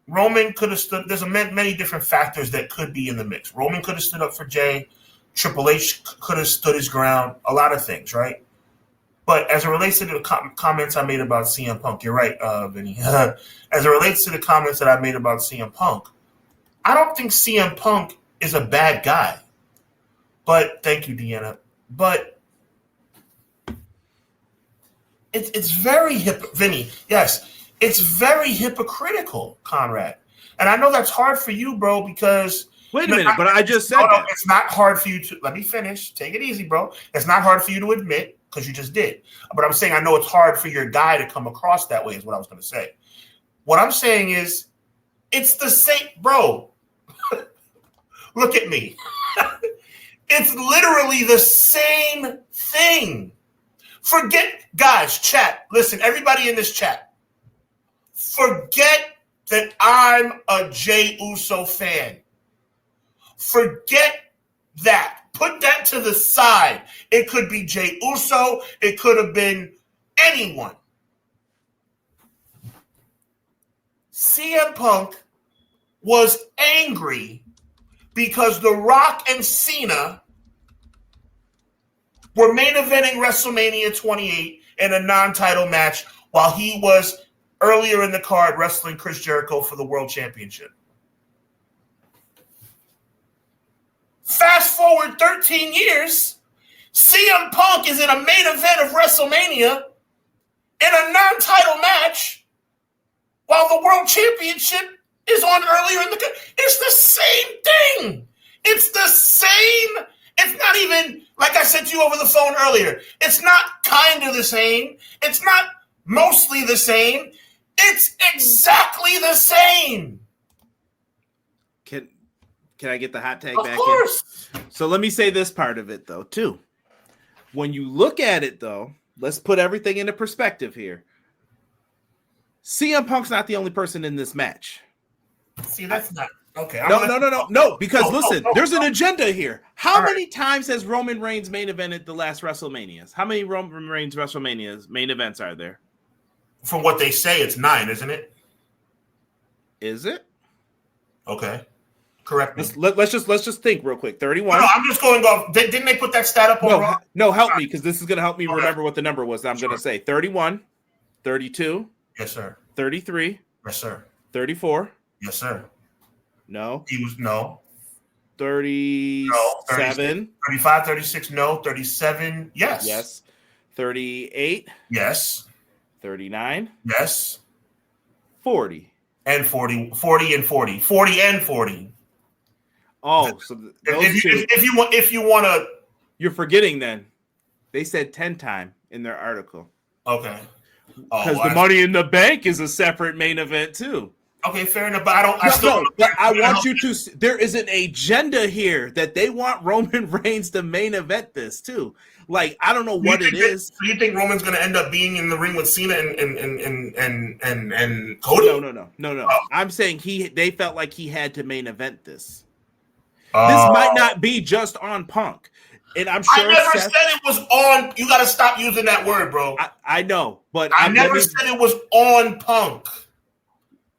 Roman could have stood. There's many different factors that could be in the mix. Roman could have stood up for Jay. Triple H could have stood his ground. A lot of things, right? But as it relates to the comments I made about CM Punk, you're right, Vinny. As it relates to the comments that I made about CM Punk, I don't think CM Punk is a bad guy. But thank you, Deanna. But it's very Vinny. Yes. It's very hypocritical, Conrad. And I know that's hard for you, bro, because... Wait a minute, but I just said that. It's not hard for you to... Let me finish. Take it easy, bro. It's not hard for you to admit, because you just did. But I'm saying I know it's hard for your guy to come across that way is what I was going to say. What I'm saying is, it's the same... Bro, look at me. It's literally the same thing. Forget... Guys, chat. Listen, everybody in this chat. Forget that I'm a Jey Uso fan. Forget that. Put that to the side. It could be Jey Uso. It could have been anyone. CM Punk was angry because The Rock and Cena were main eventing WrestleMania 28 in a non-title match while he was earlier in the card wrestling Chris Jericho for the World Championship. Fast forward 13 years, CM Punk is in a main event of WrestleMania in a non-title match while the World Championship is on earlier in the card. It's the same thing. It's the same. It's not even, like I said to you over the phone earlier, it's not kind of the same. It's not mostly the same. It's exactly the same. Can I get the hot tag back in? Of course. So let me say this part of it, though, too. When you look at it, though, let's put everything into perspective here. CM Punk's not the only person in this match. See, that's not... Okay. No, because listen, there's an agenda here. How many times has Roman Reigns main evented the last WrestleManias? How many Roman Reigns WrestleManias main events are there? From what they say, it's 9, isn't it? Is it? Okay. Correct me. Let's just think real quick. 31. No, I'm just going off. Didn't they put that stat up on Raw? No, help me, because this is going to help me remember what the number was. I'm going to say 31, 32. Yes, sir. 33. Yes, sir. 34. Yes, sir. No. He was no. 37. No. 35, 36, no. 37, yes. Yes. 38. Yes. 39. Yes. 40. And 40. 40 and 40. 40 and 40. Oh, so if you want to... You're forgetting then. They said 10 time in their article. Okay. Because the Money in the Bank is a separate main event too. Okay, fair enough. But I want you to... There is an agenda here that they want Roman Reigns to main event this too. Like, I don't know what it is. So you think Roman's going to end up being in the ring with Cena and Cody? No. Oh. I'm saying they felt like he had to main event this. This might not be just on Punk. And I'm sure I never said it was on. You got to stop using that word, bro. I know, but I never said it was on Punk.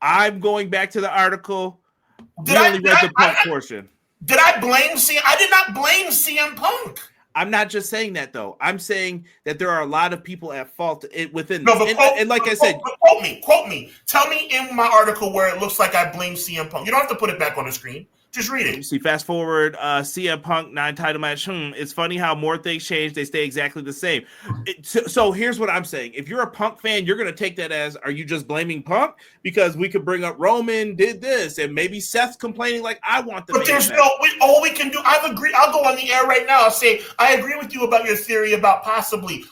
I'm going back to the article. We only read the Punk portion. Did I blame CM? I did not blame CM Punk. I'm not just saying that, though. I'm saying that there are a lot of people at fault within this. And like I said... Quote me. Tell me in my article where it looks like I blame CM Punk. You don't have to put it back on the screen. Just read it. See, fast forward, CM Punk 9-title match. It's funny how more things change. They stay exactly the same. So here's what I'm saying. If you're a Punk fan, you're going to take that as, are you just blaming Punk? Because we could bring up Roman did this, and maybe Seth's complaining like, I want the But there's all we can do, I've agreed. I'll go on the air right now. I'll say, I agree with you about your theory about possibly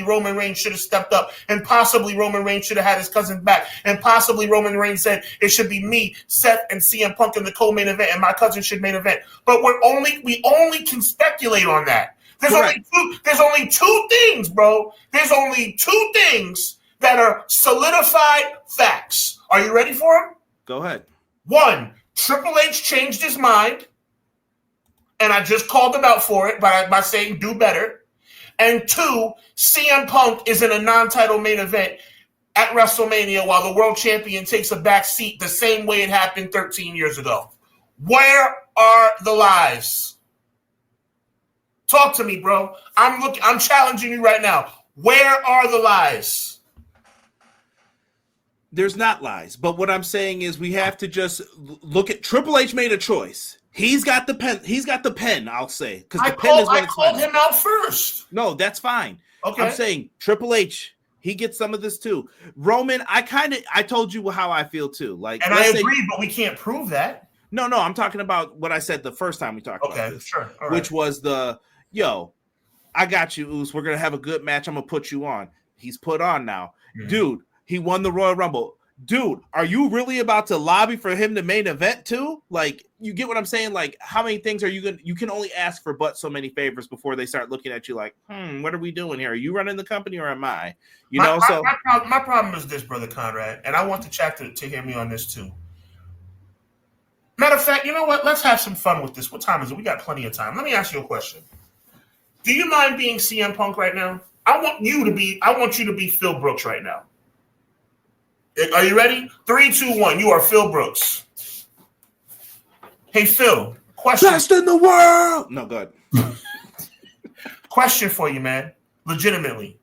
Roman Reigns should have stepped up, and possibly Roman Reigns should have had his cousin back, and possibly Roman Reigns said it should be me, Seth, and CM Punk in the co-main event, and my cousin should main event. But we only can speculate on that. There's only two things, bro. There's only two things that are solidified facts. Are you ready for them? Go ahead. One, Triple H changed his mind, and I just called him out for it by saying do better. And two, CM Punk is in a non-title main event at WrestleMania while the world champion takes a back seat the same way it happened 13 years ago. Where are the lies? Talk to me, bro. I'm challenging you right now. Where are the lies? There's not lies, but what I'm saying is we have to just look at Triple H made a choice. He's got the pen. He's got the pen, I'll say. Because the pen is what it's called him out first. No, that's fine. Okay. I'm saying Triple H, he gets some of this too. Roman, I told you how I feel too. Like, and I agree, but we can't prove that. No, I'm talking about what I said the first time we talked about this. Sure. All right. Which was I got you, Oos. We're going to have a good match. I'm going to put you on. He's put on now. Mm-hmm. Dude, he won the Royal Rumble. Dude, are you really about to lobby for him to main event too? Like, you get what I'm saying? Like, how many things are you going to... You can only ask for but so many favors before they start looking at you like, what are we doing here? Are you running the company or am I? My problem is this, Brother Conrad, and I want the chat to hear me on this too. Matter of fact, you know what? Let's have some fun with this. What time is it? We got plenty of time. Let me ask you a question. Do you mind being CM Punk right now? I want you to be Phil Brooks right now. Are you ready? 3, 2, 1. You are Phil Brooks. Hey, Phil. Question. Best in the world. No, go ahead. Question for you, man. Legitimately.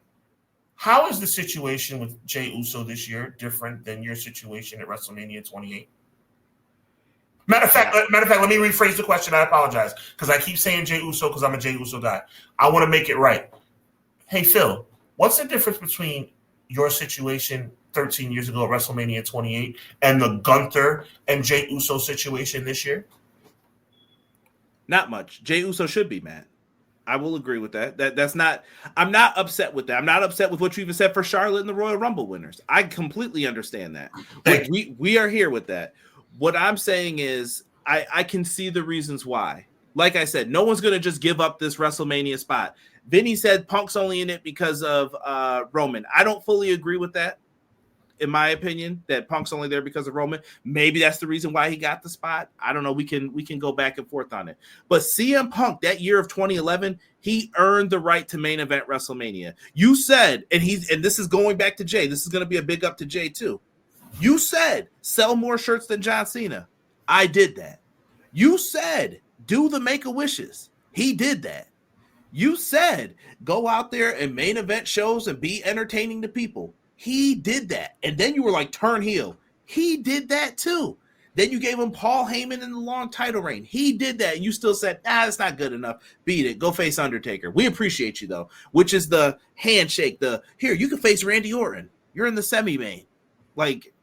How is the situation with Jey Uso this year different than your situation at WrestleMania 28? Matter of fact, let me rephrase the question. I apologize because I keep saying Jey Uso because I'm a Jey Uso guy. I want to make it right. Hey, Phil, what's the difference between your situation 13 years ago at WrestleMania 28 and the Gunther and Jey Uso situation this year? Not much. Jey Uso should be mad. I will agree with that. That's not. I'm not upset with that. I'm not upset with what you even said for Charlotte and the Royal Rumble winners. I completely understand that. We are here with that. What I'm saying is I can see the reasons why. Like I said, no one's going to just give up this WrestleMania spot. Vinny said Punk's only in it because of Roman. I don't fully agree with that, in my opinion, that Punk's only there because of Roman. Maybe that's the reason why he got the spot. I don't know. We can go back and forth on it. But CM Punk, that year of 2011, he earned the right to main event WrestleMania. You said, and this is going back to Jay. This is going to be a big up to Jay too. You said sell more shirts than John Cena. I did that. You said do the Make-A-Wishes. He did that. You said go out there and main event shows and be entertaining to people. He did that. And then you were like, turn heel. He did that too. Then you gave him Paul Heyman in the long title reign. He did that. And you still said, that's not good enough. Beat it. Go face Undertaker. We appreciate you though, which is the handshake. Here, you can face Randy Orton. You're in the semi-main. Like,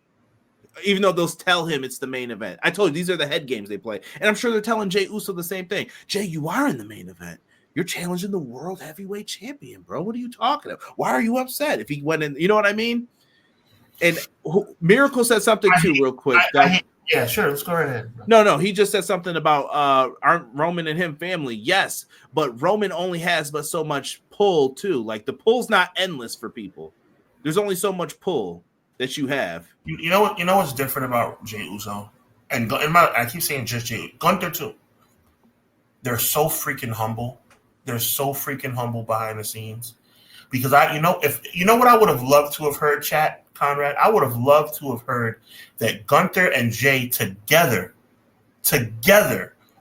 even though they'll tell him it's the main event. I told you, these are the head games they play. And I'm sure they're telling Jey Uso the same thing. Jay, you are in the main event. You're challenging the world heavyweight champion, bro. What are you talking about? Why are you upset if he went in? You know what I mean? And Miracle said something too, real quick. Yeah, sure. Let's go right ahead. No. He just said something about aren't Roman and him family? Yes, but Roman only has but so much pull too. Like the pull's not endless for people. There's only so much pull that you have. You know what? You know what's different about Jey Uso, and I keep saying just Jey, Gunther too. They're so freaking humble. They're so freaking humble behind the scenes. Because what I would have loved to have heard, chat, Conrad? I would have loved to have heard that Gunther and Jey together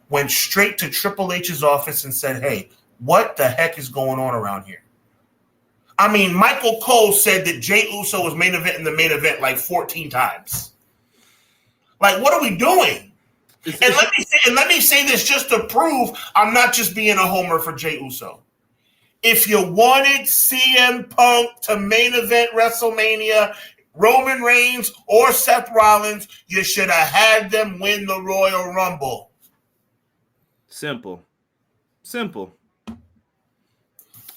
went straight to Triple H's office and said, hey, what the heck is going on around here? I mean, Michael Cole said that Jey Uso was main event in the main event like 14 times. Like, what are we doing? Let me say this just to prove I'm not just being a homer for Jey Uso. If you wanted CM Punk to main event WrestleMania, Roman Reigns or Seth Rollins, you should have had them win the Royal Rumble. Simple.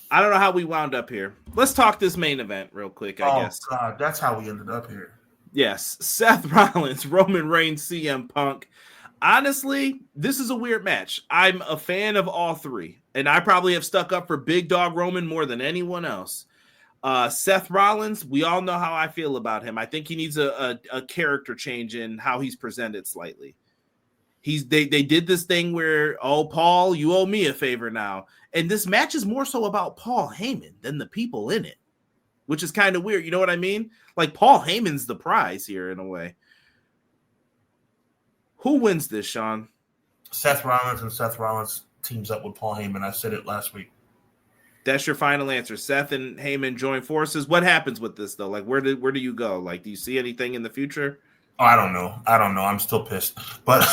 I don't know how we wound up here. Let's talk this main event real quick, I guess. Oh, God, that's how we ended up here. Yes, Seth Rollins, Roman Reigns, CM Punk. Honestly, this is a weird match. I'm a fan of all three, and I probably have stuck up for Big Dog Roman more than anyone else. Seth Rollins, we all know how I feel about him. I think he needs a character change in how he's presented slightly. They did this thing where, oh, Paul, you owe me a favor now. And this match is more so about Paul Heyman than the people in it, which is kind of weird. You know what I mean? Like, Paul Heyman's the prize here in a way. Who wins this, Sean? Seth Rollins, and Seth Rollins teams up with Paul Heyman. I said it last week. That's your final answer. Seth and Heyman join forces. What happens with this, though? Like, where do you go? Like, do you see anything in the future? Oh, I don't know. I'm still pissed. But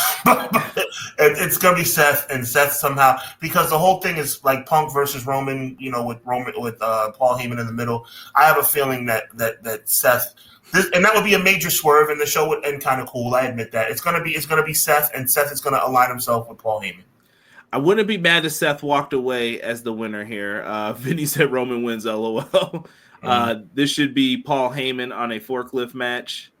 it's going to be Seth, and Seth somehow, because the whole thing is like Punk versus Roman, with Paul Heyman in the middle. I have a feeling that Seth, and that would be a major swerve, and the show would end kind of cool. I admit that. It's gonna be Seth, and Seth is gonna align himself with Paul Heyman. I wouldn't be mad if Seth walked away as the winner here. Vinny said Roman wins, LOL. This should be Paul Heyman on a forklift match.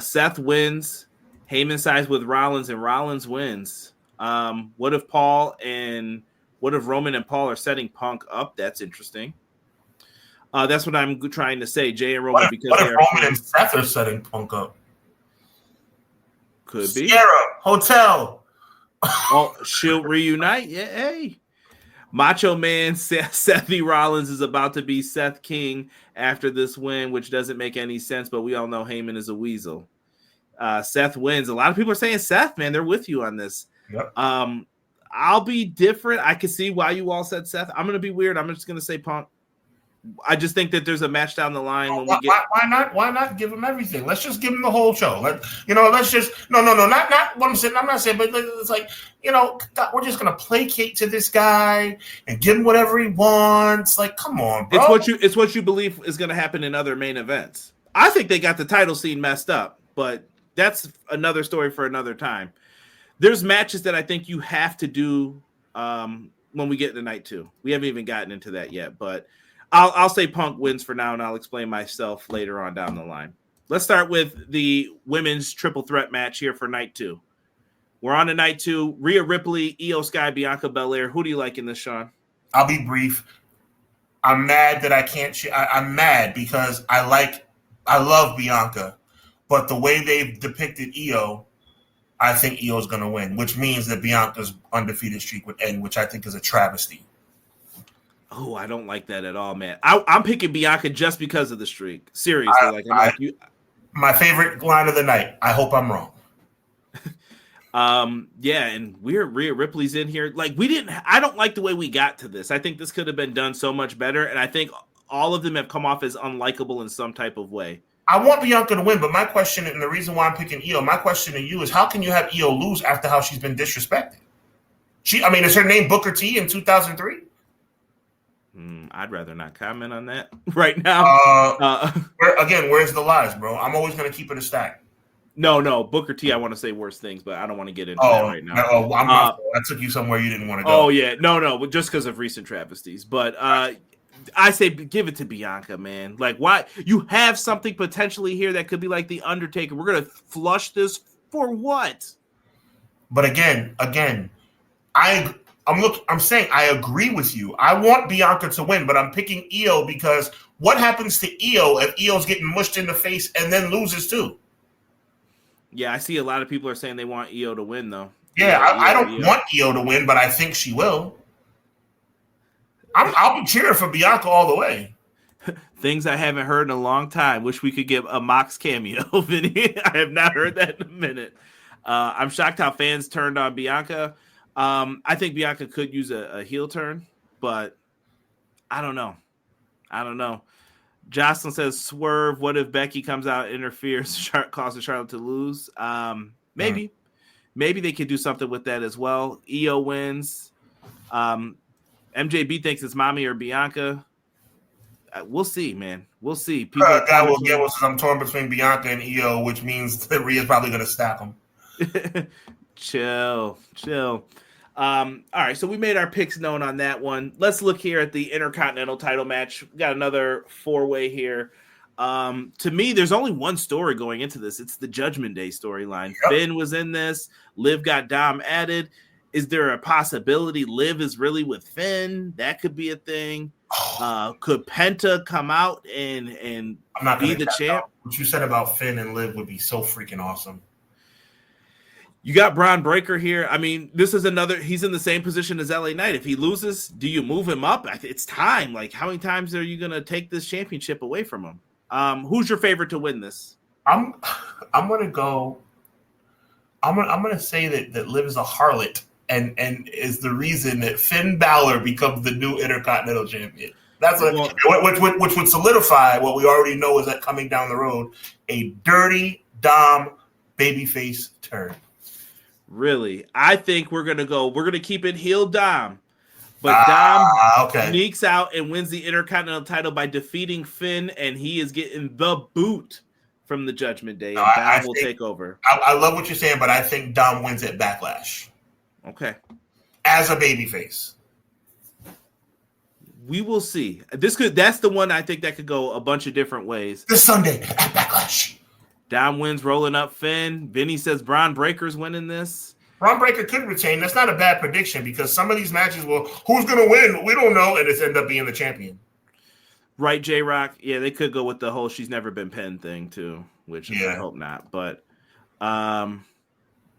Seth wins. Heyman sides with Rollins, and Rollins wins. What if Roman and Paul are setting Punk up? That's interesting. That's what I'm trying to say. Jay and Roman, what if Roman and Seth are setting Punk up? Could be. Sierra Hotel. Oh, she'll reunite. Yeah, hey. Macho Man Seth Rollins is about to be Seth King after this win, which doesn't make any sense, but we all know Heyman is a weasel. Seth wins. A lot of people are saying Seth, man. They're with you on this. Yep. I'll be different. I can see why you all said Seth. I'm going to be weird. I'm just going to say Punk. I just think that there's a match down the line when we get. Why not give him everything? Let's just give him the whole show. Let's just not what I'm saying. I'm not saying, but it's like, God, we're just gonna placate to this guy and give him whatever he wants. Like, come on, bro. It's what you believe is going to happen in other main events. I think they got the title scene messed up, but that's another story for another time. There's matches that I think you have to do when we get to night 2. We haven't even gotten into that yet, but. I'll say Punk wins for now, and I'll explain myself later on down the line. Let's start with the women's triple threat match here for night 2. We're on to night 2. Rhea Ripley, Io Sky, Bianca Belair. Who do you like in this, Sean? I'll be brief. I'm mad that I can't. I'm mad because I love Bianca, but the way they've depicted Io, I think Io's going to win, which means that Bianca's undefeated streak would end, which I think is a travesty. Oh, I don't like that at all, man. I'm picking Bianca just because of the streak. Seriously, my favorite line of the night. I hope I'm wrong. Yeah, and Rhea Ripley's in here. I don't like the way we got to this. I think this could have been done so much better, and I think all of them have come off as unlikable in some type of way. I want Bianca to win, but my question, and the reason why I'm picking Io, my question to you is, how can you have Io lose after how she's been disrespected? Is her name Booker T in 2003? I'd rather not comment on that right now. Where's the lies, bro? I'm always going to keep it a stack. No, Booker T, I want to say worse things, but I don't want to get into that right now. I took you somewhere you didn't want to go. Oh, yeah. No, just because of recent travesties. But I say give it to Bianca, man. Like, why? You have something potentially here that could be like The Undertaker. We're going to flush this for what? But again, I'm saying I agree with you. I want Bianca to win, but I'm picking Io because what happens to Io if Io's getting mushed in the face and then loses too? Yeah, I see a lot of people are saying they want Io to win, though. Yeah, I don't want Io to win, but I think she will. I'll be cheering for Bianca all the way. Things I haven't heard in a long time. Wish we could give a Mox cameo, Vinny. I have not heard that in a minute. I'm shocked how fans turned on Bianca. I think Bianca could use a heel turn, but I don't know. Jocelyn says, swerve. What if Becky comes out, interferes, causes Charlotte to lose? Maybe they could do something with that as well. Io wins. MJB thinks it's Mommy or Bianca. We'll see, man. We'll see. Guy will get us. I'm torn between Bianca and Io, which means that Rhea's probably going to stack them. Chill. All right, so we made our picks known on that one. Let's look here at the Intercontinental title match. We got another 4-way here. To me, there's only one story going into this. It's the Judgment Day storyline. Yep. Finn was in this. Liv got Dom added. Is there a possibility Liv is really with Finn? That could be a thing. Could Penta come out and I'm not be the champ? What you said about Finn and Liv would be so freaking awesome. You got Braun Breaker here. I mean, this is another. He's in the same position as LA Knight. If he loses, do you move him up? It's time. Like, how many times are you gonna take this championship away from him? Who's your favorite to win this? I'm gonna go. I'm gonna say that Liv is a harlot and is the reason that Finn Balor becomes the new Intercontinental Champion. That's which would solidify what we already know is that coming down the road, a dirty Dom babyface turn. Really, I think we're gonna keep it heel Dom, but Dom sneaks out and wins the Intercontinental title by defeating Finn, and he is getting the boot from the Judgment Day, and Dom will take over. I love what you're saying, but I think Dom wins at Backlash. Okay, as a babyface. We will see. That's the one I think that could go a bunch of different ways. This Sunday at Backlash. Dom wins rolling up Finn. Vinny says Braun Breaker's winning this. Braun Breaker could retain. That's not a bad prediction because some of these matches who's going to win? We don't know, and it's end up being the champion. Right, J-Rock? Yeah, they could go with the whole she's never been pinned thing too, which I hope not. But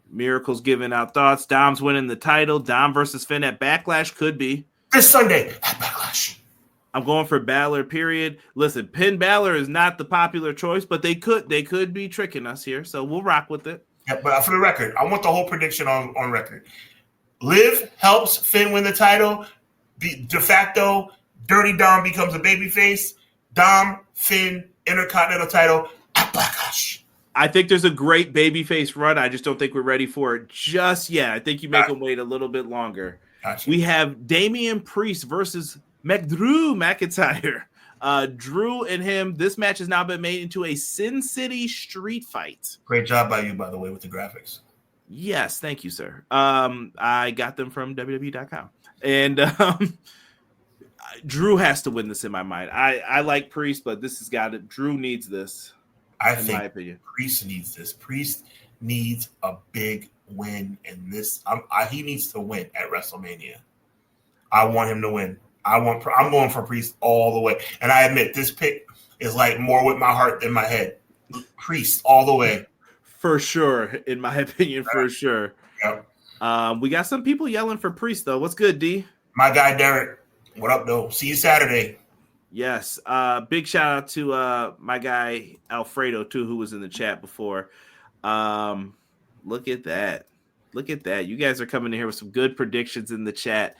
Miracle's giving out thoughts. Dom's winning the title. Dom versus Finn at Backlash could be. This Sunday at Backlash. I'm going for Balor, period. Listen, Pin Balor is not the popular choice, but they could be tricking us here, so we'll rock with it. Yeah, but for the record, I want the whole prediction on record. Liv helps Finn win the title. De facto, Dirty Dom becomes a babyface. Dom, Finn, Intercontinental title at Backlash. I think there's a great babyface run. I just don't think we're ready for it just yet. I think you make them wait a little bit longer. Gotcha. We have Damian Priest versus Drew McIntyre. Drew and him, this match has now been made into a Sin City street fight. Great job by you, by the way, with the graphics. Yes, thank you, sir. I got them from WWE.com. And Drew has to win this in my mind. I like Priest, but this has got it. Drew needs this. I think Priest needs this. Priest needs a big win in this. He needs to win at WrestleMania. I want him to win. I'm going for Priest all the way. And I admit, this pick is like more with my heart than my head. Priest all the way. For sure, in my opinion, for sure. Yep. We got some people yelling for Priest, though. What's good, D? My guy, Derek. What up, though? See you Saturday. Yes. Big shout out to my guy, Alfredo, too, who was in the chat before. Look at that. Look at that. You guys are coming in here with some good predictions in the chat.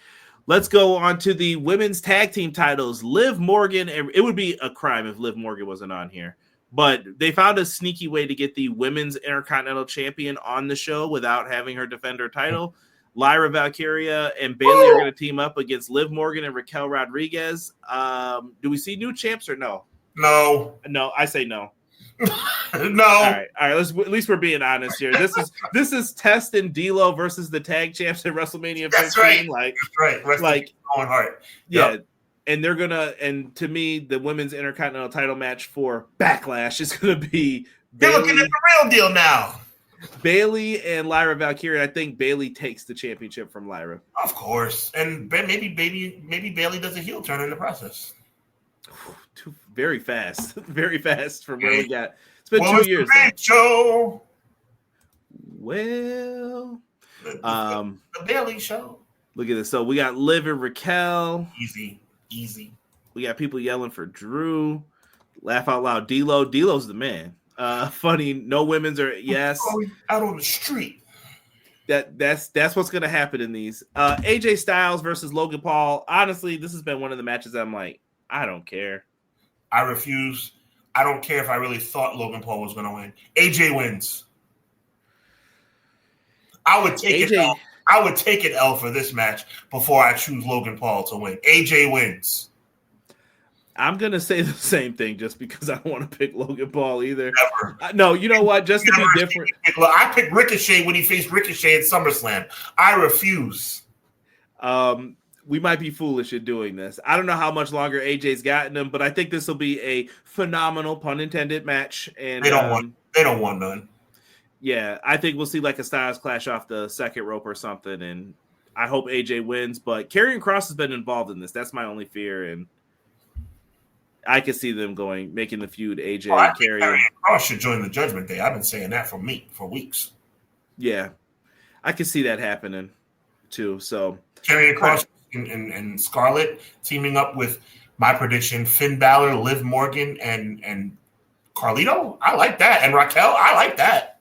Let's go on to the women's tag team titles. Liv Morgan, it would be a crime if Liv Morgan wasn't on here, but they found a sneaky way to get the women's Intercontinental Champion on the show without having her defend her title. Lyra Valkyria and Bayley are going to team up against Liv Morgan and Raquel Rodriguez. Do we see new champs or no? No. No, I say no. No. All right. At least we're being honest here. This is Test and D'Lo versus the tag champs at WrestleMania 15. That's right. That's right. Like on heart. Yeah. Yep. And to me, the women's Intercontinental title match for Backlash is gonna be You're looking at the real deal now. Bayley and Lyra Valkyria. I think Bayley takes the championship from Lyra. Of course. And maybe Bayley does a heel turn in the process. Very fast from where we got. It's been 2 years. Show. Well, the Bayley show. Look at this. So we got Liv and Raquel. Easy. We got people yelling for Drew. Laugh out loud. D'Lo's the man. Funny. No women's are yes. Out on the street. That's what's gonna happen in these. AJ Styles versus Logan Paul. Honestly, this has been one of the matches I'm like, I don't care. I refuse. I don't care if I really thought Logan Paul was going to win. AJ wins. I would take an L for this match before I choose Logan Paul to win. AJ wins. I'm going to say the same thing just because I don't want to pick Logan Paul either. Never. No, you know what? Just to be different. I picked Ricochet when he faced Ricochet at SummerSlam. I refuse. we might be foolish in doing this. I don't know how much longer AJ's gotten him, but I think this will be a phenomenal, pun intended, match. And they don't want none. Yeah, I think we'll see like a Styles Clash off the second rope or something, and I hope AJ wins. But Karrion Kross has been involved in this. That's my only fear, and I can see them making the feud AJ and Karrion Kross should join the Judgment Day. I've been saying that for weeks. Yeah, I can see that happening too. So Karrion Kross and Scarlett teaming up with my prediction: Finn Balor, Liv Morgan, and Carlito. I like that, and Raquel. I like that.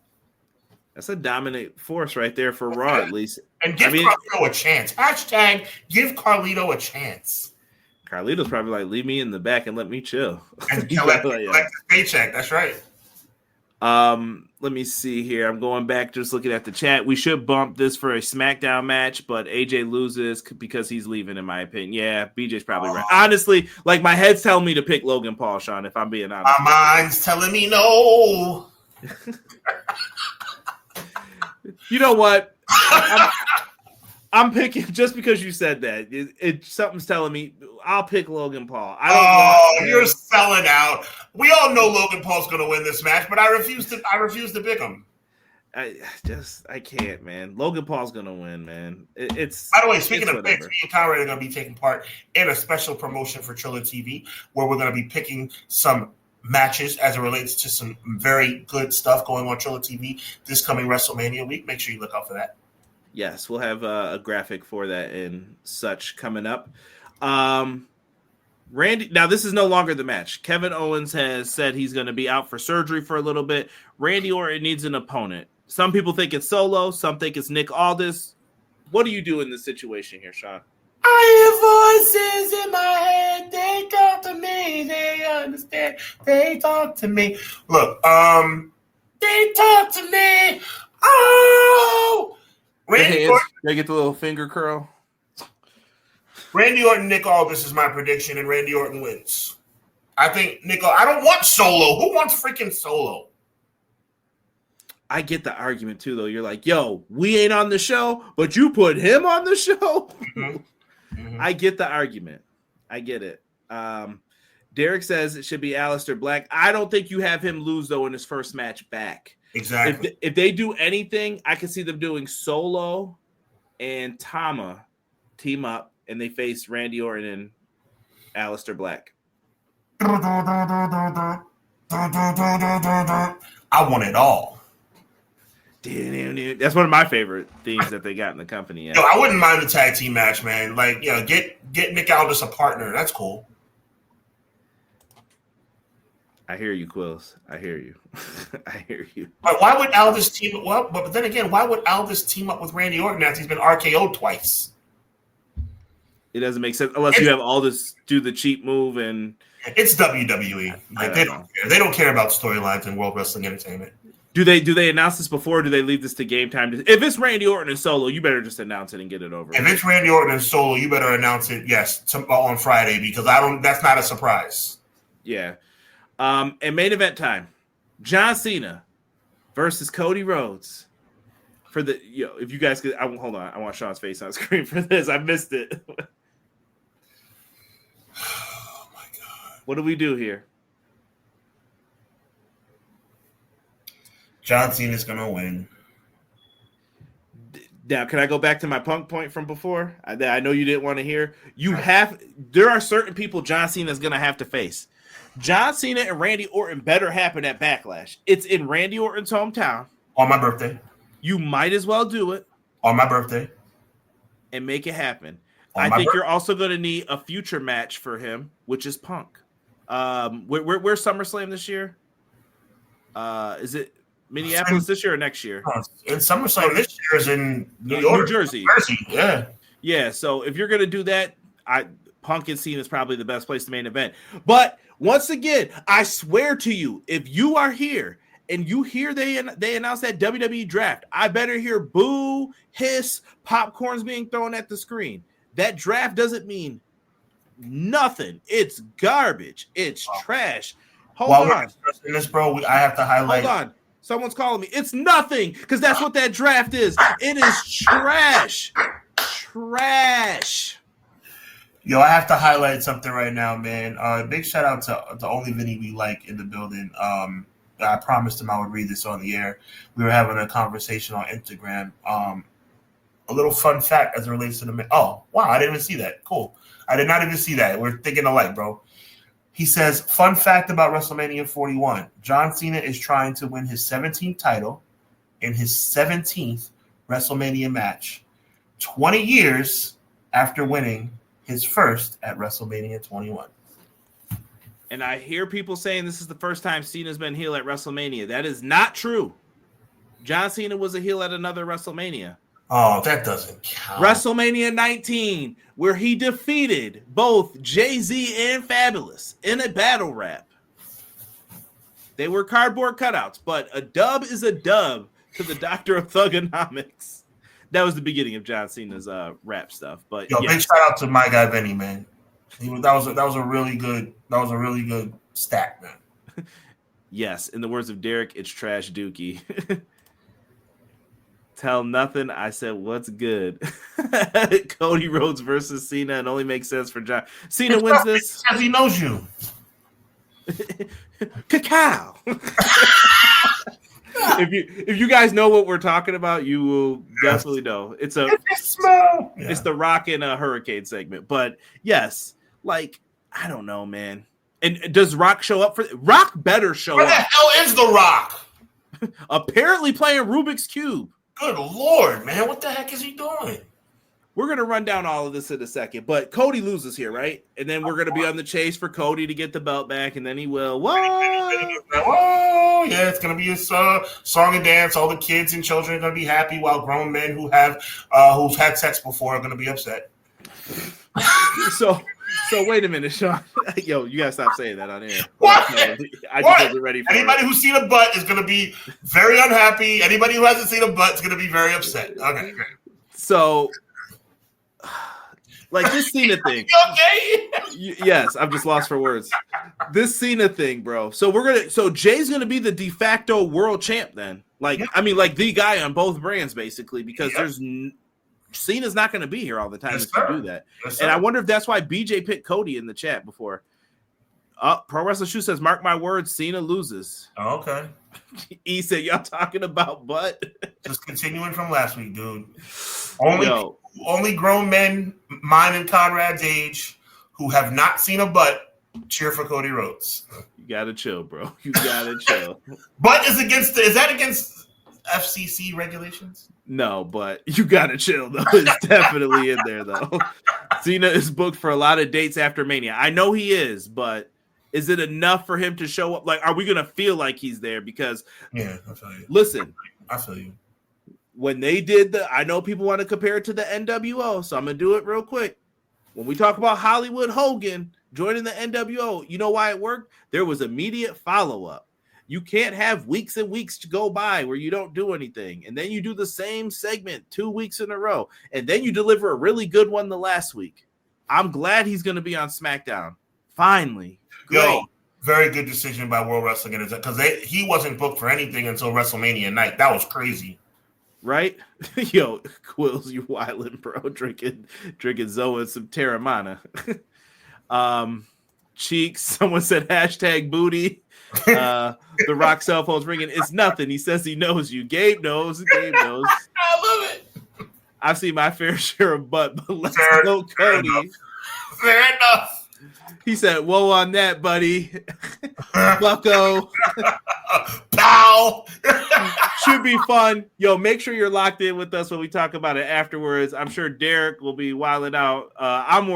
That's a dominant force right there for Raw, at least. And give Carlito a chance. Hashtag give Carlito a chance. Carlito's probably like, leave me in the back and let me chill. And collect the paycheck. That's right. Let me see here. I'm going back, just looking at the chat. We should bump this for a SmackDown match, but AJ loses because he's leaving, in my opinion. Yeah, BJ's probably right. Honestly, like my head's telling me to pick Logan Paul, Sean, if I'm being honest. My mind's telling me no. You know what? I'm picking just because you said that. Something's telling me I'll pick Logan Paul. You're selling out. We all know Logan Paul's going to win this match, but I refuse to pick him. I can't, man. Logan Paul's going to win, man. It's by the way, speaking of picks, me and Conrad are going to be taking part in a special promotion for Triller TV where we're going to be picking some matches as it relates to some very good stuff going on Triller TV this coming WrestleMania week. Make sure you look out for that. Yes, we'll have a graphic for that and such coming up. Randy, now this is no longer the match. Kevin Owens has said he's going to be out for surgery for a little bit. Randy Orton needs an opponent. Some people think it's Solo. Some think it's Nick Aldis. What do you do in this situation here, Sean? I hear voices in my head. They talk to me. They understand. They talk to me. Look, they talk to me. Oh, Randy Orton. They get the little finger curl. Randy Orton, Nick Aldis is my prediction, and Randy Orton wins. I think I don't want Solo. Who wants freaking Solo? I get the argument too, though. You're like, yo, we ain't on the show, but you put him on the show. Mm-hmm. I get the argument. I get it. Derek says it should be Aleister Black. I don't think you have him lose, though, in his first match back. Exactly. If they do anything, I can see them doing Solo and Tama team up, and they face Randy Orton and Aleister Black. I want it all. That's one of my favorite themes that they got in the company. Yeah. Yo, I wouldn't mind the tag team match, man. Like, get Nick Aldis a partner. That's cool. I hear you, Quills. I hear you. I hear you. But why would Aldis team? Well, but then again, why would Aldis team up with Randy Orton after he's been RKO'd twice? It doesn't make sense unless you have Aldis do the cheap move and. It's WWE. Like they don't care. They don't care about storylines in World Wrestling Entertainment. Do they announce this before? Or do they leave this to game time? If it's Randy Orton and Solo, you better just announce it and get it over. If it's Randy Orton and Solo, you better announce it. Yes, on Friday because that's not a surprise. Yeah. And main event time: John Cena versus Cody Rhodes. For the if you guys could, hold on. I want Sean's face on screen for this. I missed it. Oh my god! What do we do here? John Cena's gonna win. Now, can I go back to my Punk point from before? I know you didn't want to hear. There are certain people John Cena's gonna have to face. John Cena and Randy Orton better happen at Backlash. It's in Randy Orton's hometown. On my birthday. You might as well do it. On my birthday. And make it happen. I think you're also going to need a future match for him, which is Punk. Where's SummerSlam this year? Is it Minneapolis this year or next year? And SummerSlam this year is in New York. New Jersey. Yeah. Yeah, so if you're going to do that, Punk and Cena is probably the best place to main event. But once again, I swear to you, if you are here and you hear they announced that WWE draft, I better hear boo, hiss, popcorn's being thrown at the screen. That draft doesn't mean nothing. It's garbage. It's trash. Hold on. In this, bro, I have to highlight. Hold on. Someone's calling me. It's nothing because that's what that draft is. It is trash. Trash. Yo, I have to highlight something right now, man. Big shout out to the only Vinny we like in the building. I promised him I would read this on the air. We were having a conversation on Instagram. A little fun fact as it relates to the. Oh, wow, I didn't even see that. Cool. I did not even see that. We're thinking alike, bro. He says, fun fact about WrestleMania 41. John Cena is trying to win his 17th title in his 17th WrestleMania match, 20 years after winning his first at WrestleMania 21. And I hear people saying this is the first time Cena's been heel at WrestleMania. That is not true. John Cena was a heel at another WrestleMania. Oh, that doesn't count. WrestleMania 19, where he defeated both Jay-Z and Fabulous in a battle rap. They were cardboard cutouts, but a dub is a dub to the Doctor of Thugonomics. That was the beginning of John Cena's rap stuff. But Yo, big shout out to my guy Benny, man. That was a really good stat, man. Yes, in the words of Derek, it's trash dookie. Tell nothing. I said, what's good? Cody Rhodes versus Cena. It only makes sense for John. Cena wins this. Because he knows you. Cacao. If you guys know what we're talking about, you will definitely know. It's the Rock and a Hurricane segment. But yes, like, I don't know, man. And does Rock show up for Rock? Better show up. Where the hell is The Rock? Apparently playing Rubik's Cube. Good Lord, man. What the heck is he doing? We're going to run down all of this in a second, but Cody loses here, right? And then we're going to be on the chase for Cody to get the belt back, and then he will. Whoa! Yeah, it's going to be a song and dance. All the kids and children are going to be happy, while grown men who've had sex before are going to be upset. So wait a minute, Sean. Yo, you gotta stop saying that on air. What? I just wasn't ready for Anybody who's seen a butt is going to be very unhappy. Anybody who hasn't seen a butt is going to be very upset. Okay, great. So, like this Cena thing. Okay. Yes, I'm just lost for words. This Cena thing, bro. So Jay's gonna be the de facto world champ then. Like, I mean, like the guy on both brands, basically, because Cena's not going to be here all the time if you do that. Yes, and I wonder if that's why BJ picked Cody in the chat before. Pro Wrestling Shoe says, mark my words, Cena loses. Oh, okay. He said, y'all talking about butt? Just continuing from last week, dude. Only grown men, mine and Conrad's age, who have not seen a butt, cheer for Cody Rhodes. You got to chill, bro. You got to chill. Butt is that against FCC regulations? No, but you gotta chill though. It's definitely in there though. Cena is booked for a lot of dates after Mania. I know he is, but is it enough for him to show up? Like, are we gonna feel like he's there? Because yeah, I feel you. Listen, I feel you. When they did I know people want to compare it to the NWO, so I'm gonna do it real quick. When we talk about Hollywood Hogan joining the NWO, you know why it worked? There was immediate follow-up. You can't have weeks and weeks to go by where you don't do anything. And then you do the same segment 2 weeks in a row. And then you deliver a really good one the last week. I'm glad he's going to be on SmackDown. Finally. Great. Yo, very good decision by World Wrestling because he wasn't booked for anything until WrestleMania night. That was crazy. Right? Yo, Quills, you wildin', bro. Drinking Zoa and some Terramana. Cheeks, someone said hashtag booty. The Rock cell phone's ringing. It's nothing. He says he knows you. Gabe knows. I love it. I've seen my fair share of butt, but let's go, Cody. Fair enough. He said, whoa on that, buddy. Bucko. Pow. Should be fun. Yo, make sure you're locked in with us when we talk about it afterwards. I'm sure Derek will be wilding out. I'm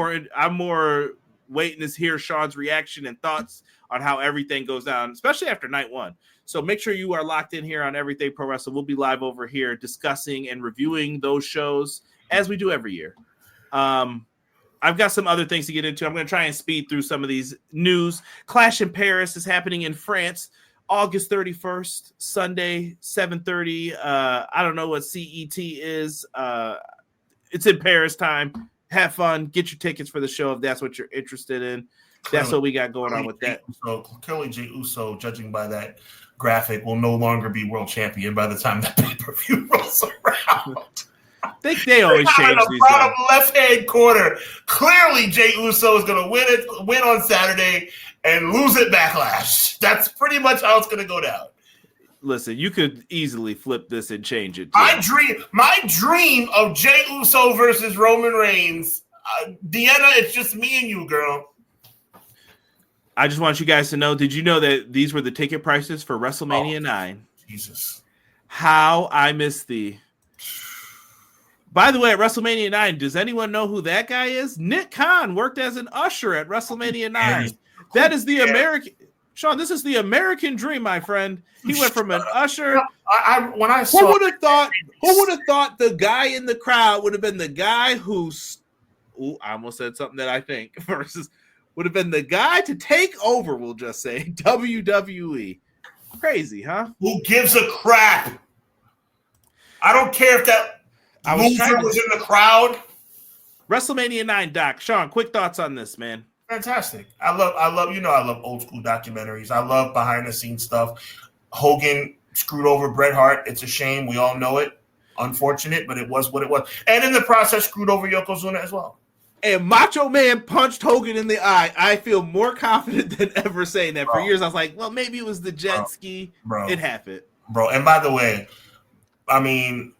more waiting to hear Sean's reaction and thoughts on how everything goes down, especially after night one. So make sure you are locked in here on Everything Pro Wrestling. We'll be live over here discussing and reviewing those shows as we do every year. I've got some other things to get into. I'm going to try and speed through some of these news. Clash in Paris is happening in France, August 31st, Sunday, 7:30. I don't know what CET is. It's in Paris time. Have fun. Get your tickets for the show if that's what you're interested in. That's what we got going on with that. So clearly, Jey Uso, judging by that graphic, will no longer be world champion by the time that pay-per-view rolls around. They always change the these bottom guys. left-hand corner. Clearly, Jey Uso is going to win on Saturday and lose at Backlash. That's pretty much how it's going to go down. Listen, you could easily flip this and change it, too. My dream of Jey Uso versus Roman Reigns. Deanna, it's just me and you, girl. I just want you guys to know, did you know that these were the ticket prices for WrestleMania IX? Jesus. How I miss thee. By the way, at WrestleMania IX, does anyone know who that guy is? Nick Khan worked as an usher at WrestleMania IX. That is the American... Sean, this is the American dream, my friend. He went from an usher. Who would have thought the guy in the crowd would have been the guy who's? I almost said something that I think versus would have been the guy to take over. We'll just say WWE. Crazy, huh? Who gives a crap? I don't care if that loser was in the crowd. WrestleMania IX, Doc. Sean, quick thoughts on this, man. Fantastic. I love old school documentaries. I love behind the scenes stuff. Hogan screwed over Bret Hart. It's a shame. We all know it. Unfortunate, but it was what it was. And in the process, screwed over Yokozuna as well. And Macho Man punched Hogan in the eye. I feel more confident than ever saying that. For years, I was like, well, maybe it was the jet ski. It happened. Bro, and by the way, I mean,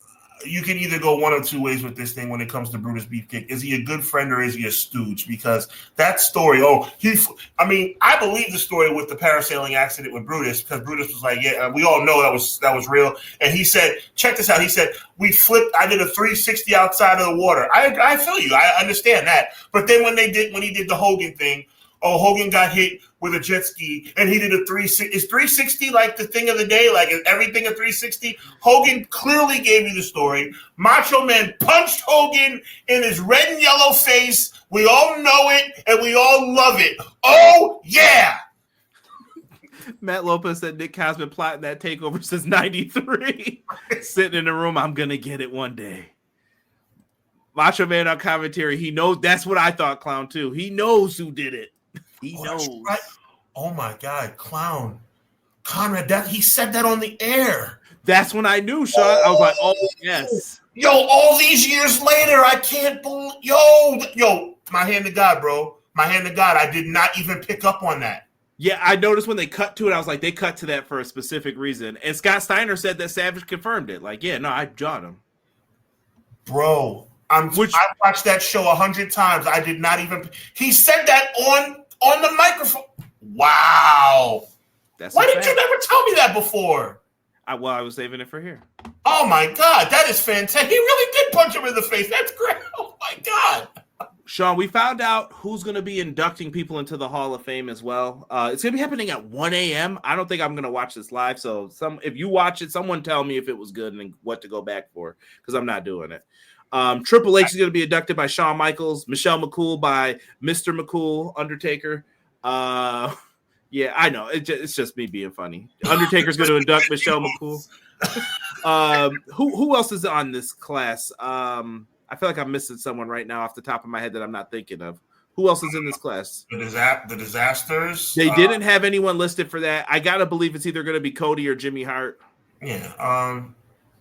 you can either go one of two ways with this thing when it comes to Brutus Beefcake. Is he a good friend or is he a stooge? Because that story, I believe the story with the parasailing accident with Brutus, because Brutus was like, yeah, we all know that was real. And he said, check this out. He said, I did a 360 outside of the water. I feel you. I understand that. But then when he did the Hogan thing, Hogan got hit with a jet ski, and he did a 360. Is 360 like the thing of the day? Like, is everything a 360? Hogan clearly gave you the story. Macho Man punched Hogan in his red and yellow face. We all know it, and we all love it. Oh, yeah! Matt Lopez said Nick Khan's been plotting that takeover since 93. Sitting in the room, I'm going to get it one day. Macho Man on commentary, he knows. That's what I thought, Clown, too. He knows who did it. He knows. Right. Oh my God, Clown. Conrad, he said that on the air. That's when I knew, Sean. I was like, oh, yes. Yo, all these years later, I can't believe. Yo, my hand to God, bro. My hand to God. I did not even pick up on that. Yeah, I noticed when they cut to it, I was like, they cut to that for a specific reason. And Scott Steiner said that Savage confirmed it. Like, yeah, no, I jawed him. Bro, I watched that show 100 times. I did not even. He said that on the microphone. Wow. Why did you never tell me that before? I was saving it for here. Oh my God, that is fantastic. He really did punch him in the face. That's great. Oh my God. Sean, we found out who's going to be inducting people into the Hall of Fame as well. It's going to be happening at 1 a.m. I don't think I'm going to watch this live. So if you watch it, someone tell me if it was good and what to go back for, because I'm not doing it. Triple H is going to be inducted by Shawn Michaels, Michelle McCool by Mr. McCool, Undertaker. Yeah, I know. It's just me being funny. Undertaker's going to induct Michelle McCool. Who else is on this class? I feel like I'm missing someone right now off the top of my head that I'm not thinking of. Who else is in this class? The Disasters. They didn't have anyone listed for that. I got to believe it's either going to be Cody or Jimmy Hart. Yeah.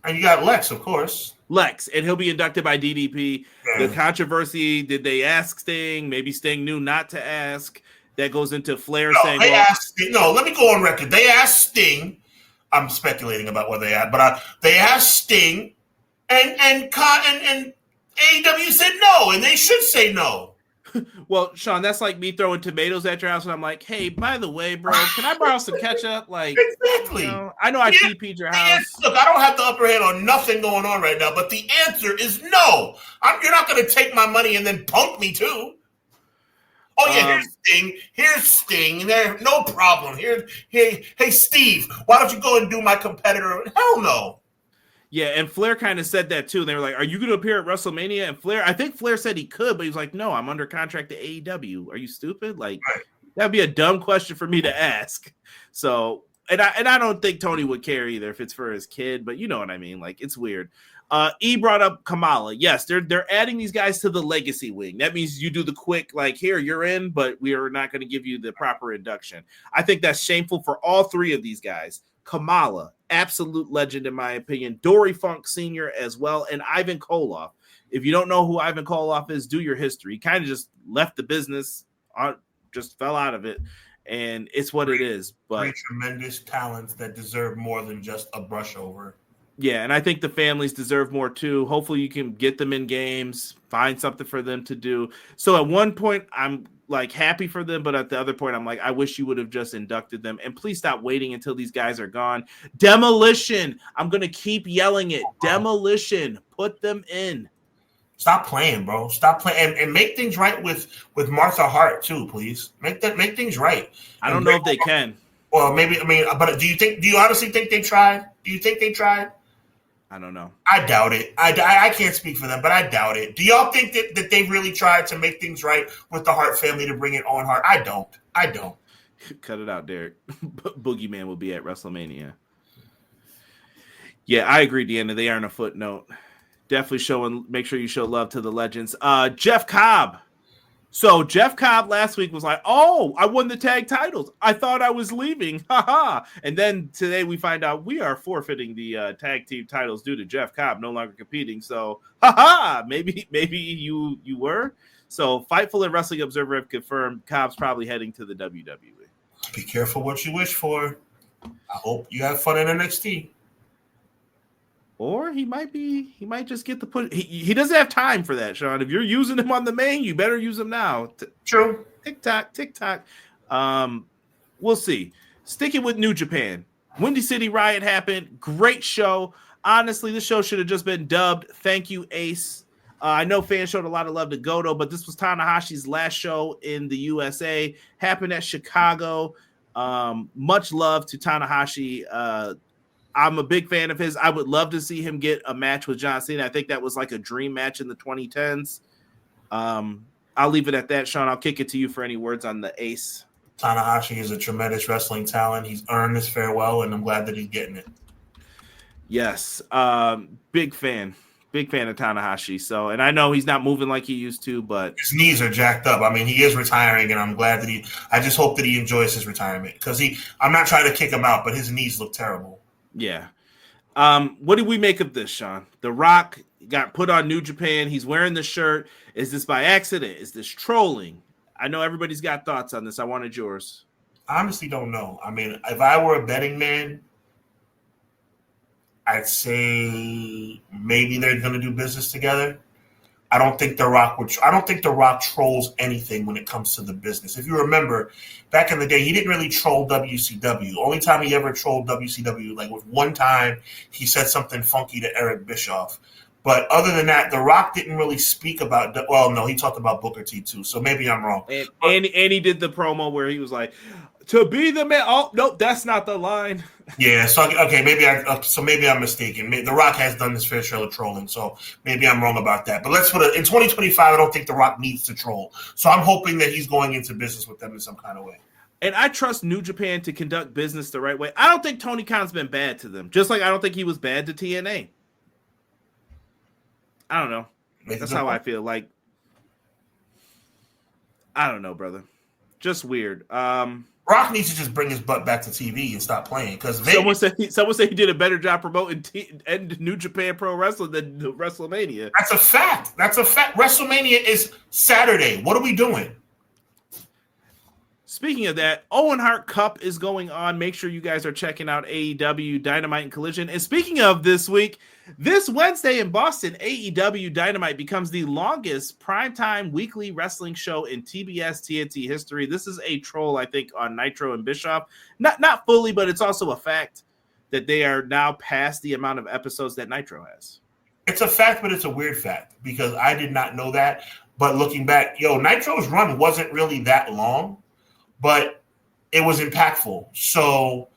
And you got Lex, of course. Lex, and he'll be inducted by DDP. Yeah. The controversy, did they ask Sting? Maybe Sting knew not to ask. That goes into Flair saying, let me go on record. They asked Sting. I'm speculating about what they asked, but they asked Sting, and AEW said no, and they should say no. Well, Sean, that's like me throwing tomatoes at your house, and I'm like, hey, by the way, bro, can I borrow some ketchup? Like, exactly. I know I TP'd your house. Look, I don't have the upper hand on nothing going on right now, but the answer is no. You're not going to take my money and then punk me too. Oh yeah, here's Sting. Here's Sting. There, no problem. Hey, Steve, why don't you go and do my competitor? Hell no. Yeah, and Flair kind of said that too. They were like, "Are you going to appear at WrestleMania?" And I think Flair said he could, but he was like, "No, I'm under contract to AEW. Are you stupid? Like, that'd be a dumb question for me to ask." So, and I don't think Tony would care either if it's for his kid, but you know what I mean. Like, it's weird. E brought up Kamala. Yes, they're adding these guys to the legacy wing. That means you do the quick, like, here, you're in, but we are not going to give you the proper induction. I think that's shameful for all three of these guys. Kamala, absolute legend in my opinion. Dory Funk Sr. as well, and Ivan Koloff. If you don't know who Ivan Koloff is, do your history. He kind of just left the business, just fell out of it, and it's what it is. But three tremendous talents that deserve more than just a brush over. Yeah, and I think the families deserve more too. Hopefully you can get them in games, find something for them to do. So at one point, I'm like happy for them, but at the other point, I'm like, I wish you would have just inducted them. And please stop waiting until these guys are gone. Demolition. I'm going to keep yelling it. Demolition. Put them in. Stop playing, bro. Stop playing and make things right with Martha Hart too, please. Make things right. I don't know if they can. Well, maybe, but do you honestly think they tried? Do you think they tried? I don't know. I doubt it. I can't speak for them, but I doubt it. Do y'all think that they really tried to make things right with the Hart family to bring in Owen Hart? I don't. Cut it out, Derek. Boogeyman will be at WrestleMania. Yeah, I agree, Deanna. They aren't a footnote. Definitely make sure you show love to the legends. Jeff Cobb. So Jeff Cobb last week was like, oh, I won the tag titles. I thought I was leaving. Ha. And then today we find out we are forfeiting the tag team titles due to Jeff Cobb no longer competing. So, maybe you were. So Fightful and Wrestling Observer have confirmed Cobb's probably heading to the WWE. Be careful what you wish for. I hope you have fun in NXT. Or he might just get the put. He doesn't have time for that, Sean. If you're using him on the main, you better use him now. True. Tick tock. We'll see. Sticking with New Japan. Windy City Riot happened. Great show. Honestly, this show should have just been dubbed. Thank you, Ace. I know fans showed a lot of love to Goto, but this was Tanahashi's last show in the USA. Happened at Chicago. Much love to Tanahashi. I'm a big fan of his. I would love to see him get a match with John Cena. I think that was like a dream match in the 2010s. I'll leave it at that, Sean. I'll kick it to you for any words on the Ace. Tanahashi is a tremendous wrestling talent. He's earned his farewell, and I'm glad that he's getting it. Yes. Big fan of Tanahashi. So, and I know he's not moving like he used to, but his knees are jacked up. I mean, he is retiring, and I'm glad that I just hope that he enjoys his retirement because I'm not trying to kick him out, but his knees look terrible. Yeah. What do we make of this, Sean? The Rock got put on New Japan. He's wearing the shirt. Is this by accident? Is this trolling? I know everybody's got thoughts on this. I wanted yours. I honestly don't know. I mean, if I were a betting man, I'd say maybe they're going to do business together. I don't think The Rock trolls anything when it comes to the business. If you remember, back in the day, he didn't really troll WCW. Only time he ever trolled WCW, like with one time, he said something funky to Eric Bischoff. But other than that, The Rock didn't really speak about. Well, no, he talked about Booker T too. So maybe I'm wrong. And he did the promo where he was like, "To be the man." Oh, nope, that's not the line. Yeah. So okay, maybe I'm mistaken. The Rock has done this fair share of trolling, so maybe I'm wrong about that. But let's put it in 2025. I don't think The Rock needs to troll. So I'm hoping that he's going into business with them in some kind of way. And I trust New Japan to conduct business the right way. I don't think Tony Khan's been bad to them, just like I don't think he was bad to TNA. I don't know. That's how I feel. Like, I don't know, brother. Just weird. Rock needs to just bring his butt back to TV and stop playing. Because someone said he did a better job promoting New Japan Pro Wrestling than WrestleMania. That's a fact. WrestleMania is Saturday. What are we doing? Speaking of that, Owen Hart Cup is going on. Make sure you guys are checking out AEW Dynamite and Collision. And speaking of this week, this Wednesday in Boston, AEW Dynamite becomes the longest primetime weekly wrestling show in TBS TNT history. This is a troll, I think, on Nitro and Bischoff. Not fully, but it's also a fact that they are now past the amount of episodes that Nitro has. It's a fact, but it's a weird fact because I did not know that. But looking back, Nitro's run wasn't really that long, but it was impactful. So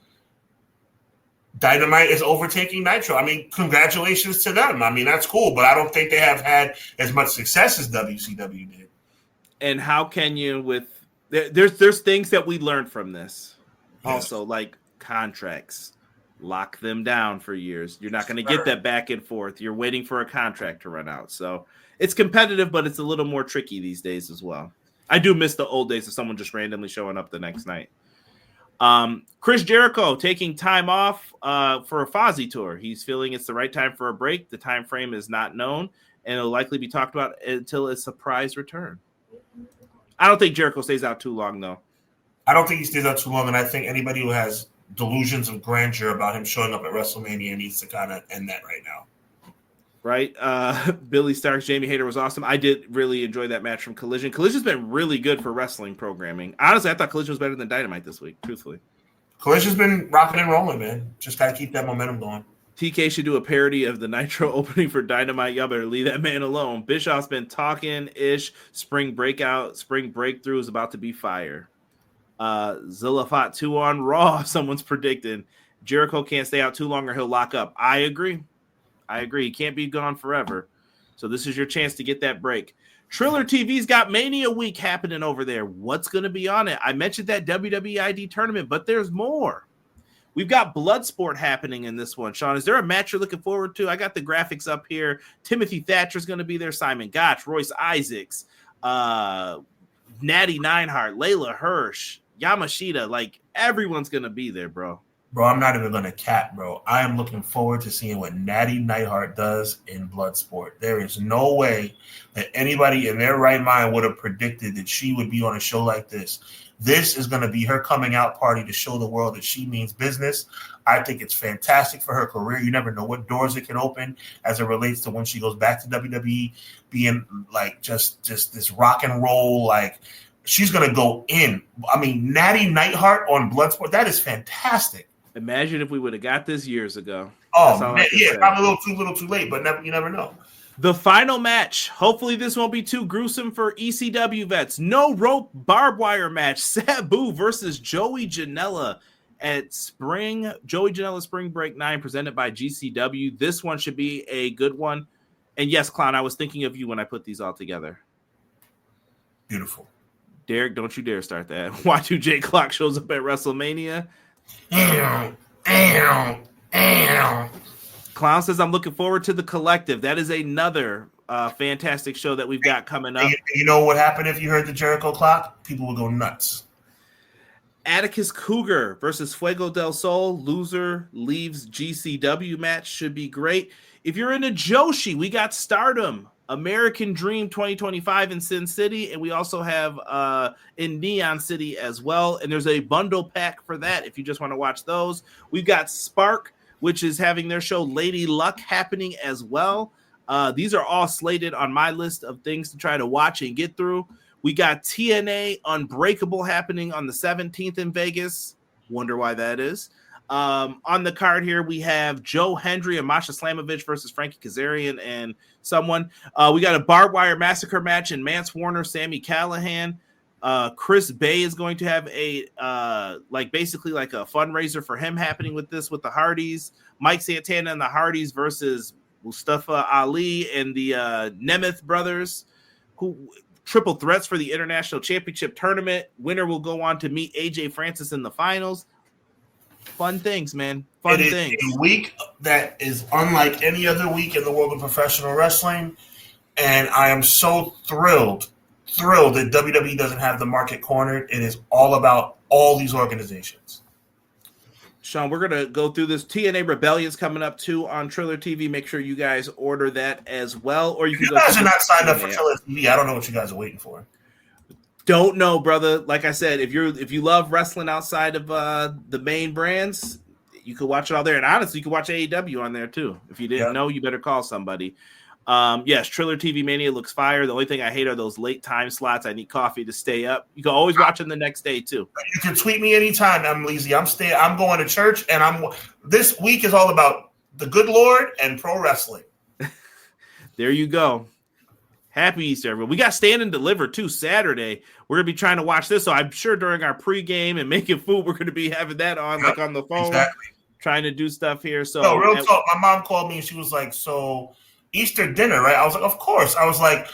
Dynamite is overtaking Nitro. I mean, congratulations to them. I mean, that's cool, but I don't think they have had as much success as WCW did. And how can you there's things that we learned from this. Yes. Also, like contracts. Lock them down for years. You're not going to get that back and forth. You're waiting for a contract to run out. So it's competitive, but it's a little more tricky these days as well. I do miss the old days of someone just randomly showing up the next night. Chris Jericho taking time off for a Fozzy tour. He's feeling it's the right time for a break. The time frame is not known, and it'll likely be talked about until a surprise return. I don't think Jericho stays out too long, though. I don't think he stays out too long, and I think anybody who has delusions of grandeur about him showing up at WrestleMania needs to kind of end that right now. Right? Billy Starks, Jamie Hayter was awesome. I did really enjoy that match from Collision. Collision's been really good for wrestling programming. Honestly, I thought Collision was better than Dynamite this week, truthfully. Collision's been rocking and rolling, man. Just got to keep that momentum going. TK should do a parody of the Nitro opening for Dynamite. Y'all better leave that man alone. Bischoff's been talking-ish. Spring breakthrough is about to be fire. Zillafat 2 on Raw, someone's predicting. Jericho can't stay out too long or he'll lock up. I agree. He can't be gone forever. So this is your chance to get that break. Triller TV's got Mania Week happening over there. What's going to be on it? I mentioned that WWE ID tournament, but there's more. We've got Bloodsport happening in this one. Sean, is there a match you're looking forward to? I got the graphics up here. Timothy Thatcher's going to be there. Simon Gotch, Royce Isaacs, Natty Neidhart, Layla Hirsch, Yamashita. Like, everyone's going to be there, bro. Bro, I'm not even going to cap, bro. I am looking forward to seeing what Natty Neidhart does in Bloodsport. There is no way that anybody in their right mind would have predicted that she would be on a show like this. This is going to be her coming out party to show the world that she means business. I think it's fantastic for her career. You never know what doors it can open as it relates to when she goes back to WWE, being like just this rock and roll. Like, she's going to go in. I mean, Natty Neidhart on Bloodsport, that is fantastic. Imagine if we would have got this years ago. Oh, man, yeah, probably a little too late, but you never know. The final match. Hopefully this won't be too gruesome for ECW vets. No rope barbed wire match. Sabu versus Joey Janela at Joey Janela Spring Break 9 presented by GCW. This one should be a good one. And yes, Clown, I was thinking of you when I put these all together. Beautiful. Derek, don't you dare start that. Y2J Clock shows up at WrestleMania. Clown says, I'm looking forward to the Collective. That is another fantastic show that we've got coming up. You know what happened if you heard the Jericho clock? People would go nuts. Atticus Cougar versus Fuego del Sol. Loser leaves GCW match. Should be great. If you're into Joshi, we got Stardom, American Dream 2025 in Sin City, and we also have in Neon City as well. And there's a bundle pack for that if you just want to watch those. We've got Spark, which is having their show Lady Luck happening as well. These are all slated on my list of things to try to watch and get through. We got TNA Unbreakable happening on the 17th in Vegas. Wonder why that is. On the card here, we have Joe Hendry and Masha Slamovich versus Frankie Kazarian and someone. We got a barbed wire massacre match in Mance Warner, Sami Callihan. Chris Bay is going to have a basically a fundraiser for him happening with this with the Hardys. Mike Santana and the Hardys versus Mustafa Ali and the Nemeth brothers, who triple threats for the International Championship Tournament. Winner will go on to meet AJ Francis in the finals. Fun things, man. Fun things. It is a week that is unlike any other week in the world of professional wrestling, and I am so thrilled that WWE doesn't have the market cornered. It is all about all these organizations. Sean, we're going to go through this. TNA Rebellion's coming up too on Triller TV. Make sure you guys order that as well. Or you guys are not signed up for Triller TV. I don't know what you guys are waiting for. Don't know, brother. Like I said, if you love wrestling outside of the main brands, you could watch it all there. And honestly, you could watch AEW on there too. If you didn't know, you better call somebody. Yes, Triller TV Mania looks fire. The only thing I hate are those late time slots. I need coffee to stay up. You can always watch them the next day too. You can tweet me anytime. I'm lazy. I'm going to church, and this week is all about the good Lord and pro wrestling. There you go. Happy Easter, everyone. We got Stand and Deliver too Saturday. We're gonna be trying to watch this, so I'm sure during our pregame and making food, we're gonna be having that on on the phone, trying to do stuff here. So no, real talk. My mom called me and she was like, "So Easter dinner, right?" I was like, "Of course." I was like,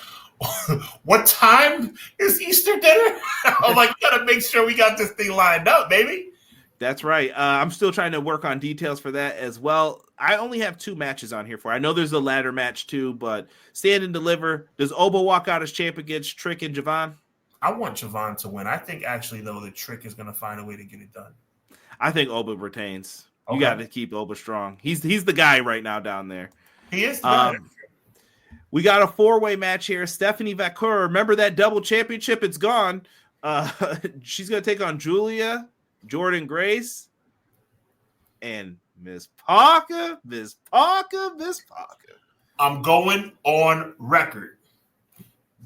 "What time is Easter dinner?" I'm like, "We gotta make sure we got this thing lined up, baby." That's right. I'm still trying to work on details for that as well. I only have 2 matches on here for. I know there's a ladder match too, but Stand and Deliver. Does Obo walk out as champ against Trick and Javon? I want Javon to win. I think actually though the Trick is going to find a way to get it done. I think Oba retains. You Okay. got to keep Oba strong. He's the guy right now down there. He is the guy. We got a 4-way match here. Stephanie Vaquer, remember that double championship? It's gone. She's going to take on Julia, Jordan Grace, and Miss Parker. I'm going on record.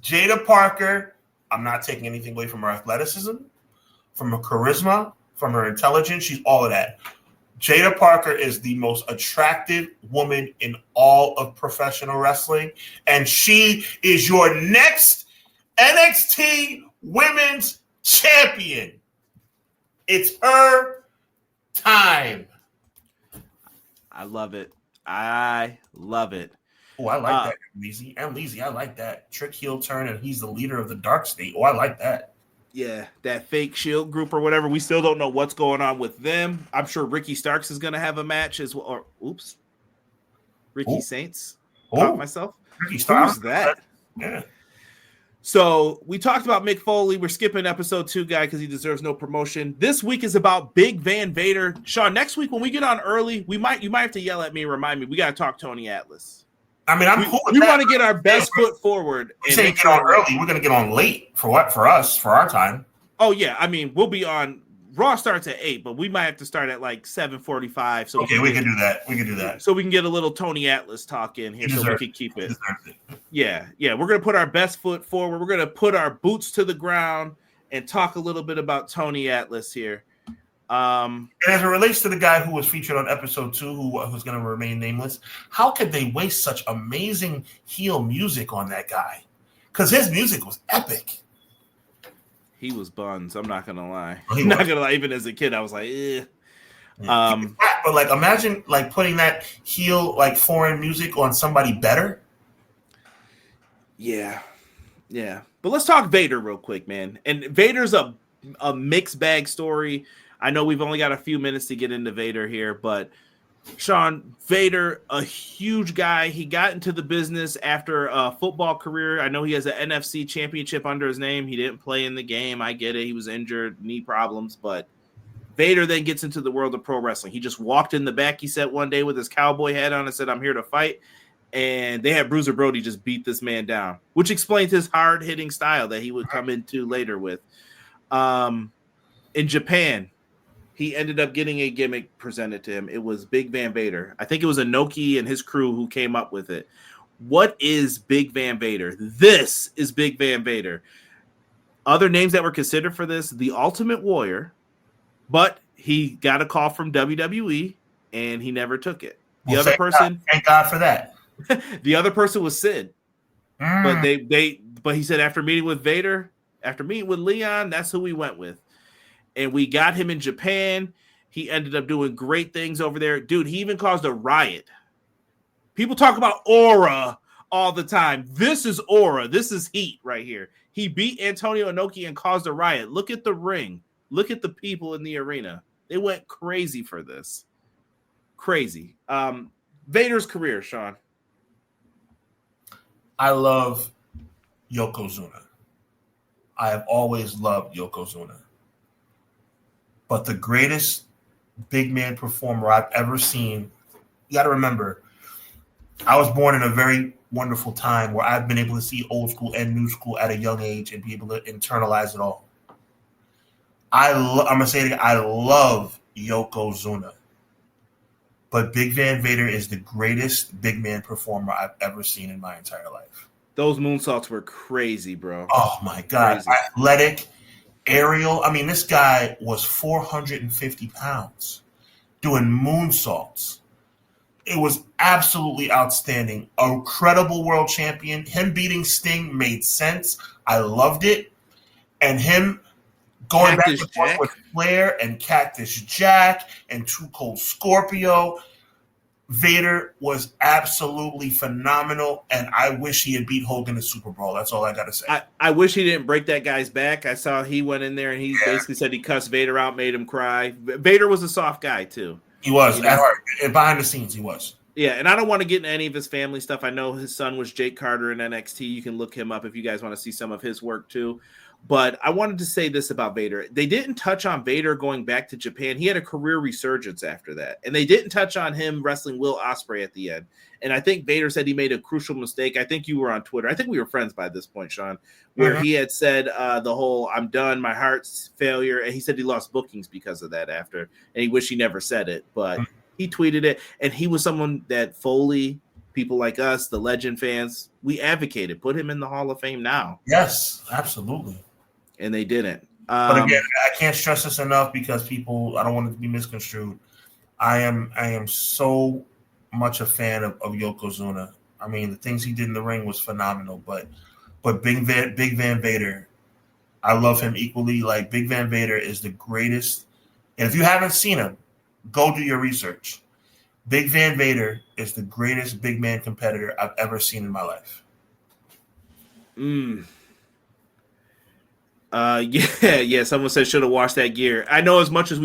Jada Parker, I'm not taking anything away from her athleticism, from her charisma, from her intelligence. She's all of that. Jada Parker is the most attractive woman in all of professional wrestling, and she is your next NXT Women's Champion. It's her time. I love it. Oh, I like that, Leezy. And Leezy, I like that. Trick heel turn, and he's the leader of the Dark State. Oh, I like that. Yeah, that fake Shield group or whatever. We still don't know what's going on with them. I'm sure Ricky Starks is going to have a match as well. Ricky Saints. Caught myself. Ricky Starks. Who's that? Yeah. So we talked about Mick Foley. We're skipping episode 2, guy, because he deserves no promotion. This week is about Big Van Vader. Sean, next week when we get on early, you might have to yell at me and remind me. We got to talk Tony Atlas. I mean, I'm cool with that. We want to get our best foot forward. You say get on early. We're going to get on late. For what? For us, for our time. Oh, yeah. I mean, we'll be on. Raw starts at 8, but we might have to start at like 7:45. So we can do that. We can do that. So we can get a little Tony Atlas talk in here, so we can keep it. Yeah. We're going to put our best foot forward. We're going to put our boots to the ground and talk a little bit about Tony Atlas here. And as it relates to the guy who was featured on episode 2, who's going to remain nameless, how could they waste such amazing heel music on that guy? Because his music was epic. He was buns. I'm not gonna lie. I'm not gonna lie. Even as a kid, I was like, eh. But like, imagine like putting that heel like foreign music on somebody better. Yeah. But let's talk Vader real quick, man. And Vader's a mixed bag story. I know we've only got a few minutes to get into Vader here, but Sean, Vader, a huge guy. He got into the business after a football career. I know he has an NFC championship under his name. He didn't play in the game. I get it. He was injured, knee problems, but Vader then gets into the world of pro wrestling. He just walked in the back, he said, one day with his cowboy hat on and said, "I'm here to fight." And they had Bruiser Brody just beat this man down, which explains his hard-hitting style that he would come into later with. In Japan, he ended up getting a gimmick presented to him. It was Big Van Vader. I think it was Inoki and his crew who came up with it. What is Big Van Vader? This is Big Van Vader. Other names that were considered for this, The Ultimate Warrior, but he got a call from WWE and he never took it. The other person, thank God for that. The other person was Sid. But he said after meeting with Vader, after meeting with Leon, that's who we went with. And we got him in Japan. He ended up doing great things over there. Dude, he even caused a riot. People talk about aura all the time. This is aura. This is heat right here. He beat Antonio Inoki and caused a riot. Look at the ring. Look at the people in the arena. They went crazy for this. Crazy. Vader's career, Sean. I love Yokozuna. I have always loved Yokozuna. But the greatest big man performer I've ever seen, you got to remember, I was born in a very wonderful time where I've been able to see old school and new school at a young age and be able to internalize it all. I'm going to say it again, I love Yokozuna. But Big Van Vader is the greatest big man performer I've ever seen in my entire life. Those moonsaults were crazy, bro. Oh, my God. Crazy. Athletic. Aerial, I mean, this guy was 450 pounds doing moonsaults. It was absolutely outstanding. A credible world champion. Him beating Sting made sense. I loved it. And him going back and forth with Flair and Cactus Jack and Too Cold Scorpio. Vader was absolutely phenomenal, and I wish he had beat Hogan in the Super Bowl. That's all I got to say. I wish he didn't break that guy's back. I saw he went in there, and he basically said he cussed Vader out, made him cry. Vader was a soft guy, too. He was. At heart. And behind the scenes, he was. Yeah, and I don't want to get into any of his family stuff. I know his son was Jake Carter in NXT. You can look him up if you guys want to see some of his work, too. But I wanted to say this about Vader. They didn't touch on Vader going back to Japan. He had a career resurgence after that. And they didn't touch on him wrestling Will Ospreay at the end. And I think Vader said he made a crucial mistake. I think you were on Twitter. I think we were friends by this point, Sean, where he had said the whole, I'm done, my heart's failure. And he said he lost bookings because of that after. And he wished he never said it. But he tweeted it. And he was someone that Foley, people like us, the Legend fans, we advocated. Put him in the Hall of Fame now. Yes, absolutely. And they didn't. But again, I can't stress this enough because people, I don't want it to be misconstrued. I am so much a fan of Yokozuna. I mean, the things he did in the ring was phenomenal. But Big Van Vader, I love him equally. Like, Big Van Vader is the greatest. And if you haven't seen him, go do your research. Big Van Vader is the greatest big man competitor I've ever seen in my life. Yeah. Someone said should have washed that gear. I know as much as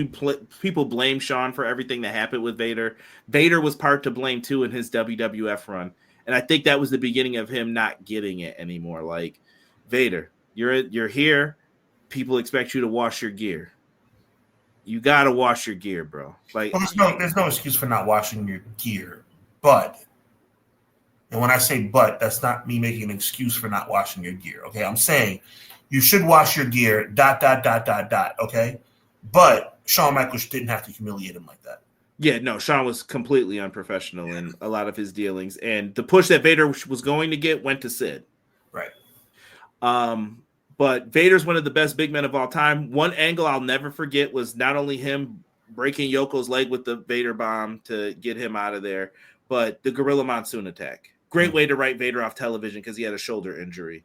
people blame Sean for everything that happened with Vader, Vader was part to blame too in his WWF run, and I think that was the beginning of him not getting it anymore. Like, Vader, you're here. People expect you to wash your gear. You gotta wash your gear, bro. Like, well, there's no excuse for not washing your gear, but. And when I say but, that's not me making an excuse for not washing your gear. Okay, I'm saying you should wash your gear. ... Okay, but Shawn Michaels didn't have to humiliate him like that. Yeah, no, Shawn was completely unprofessional in a lot of his dealings, and the push that Vader was going to get went to Sid. Right. But Vader's one of the best big men of all time. One angle I'll never forget was not only him breaking Yoko's leg with the Vader bomb to get him out of there, but the Gorilla Monsoon attack. Great way to write Vader off television because he had a shoulder injury.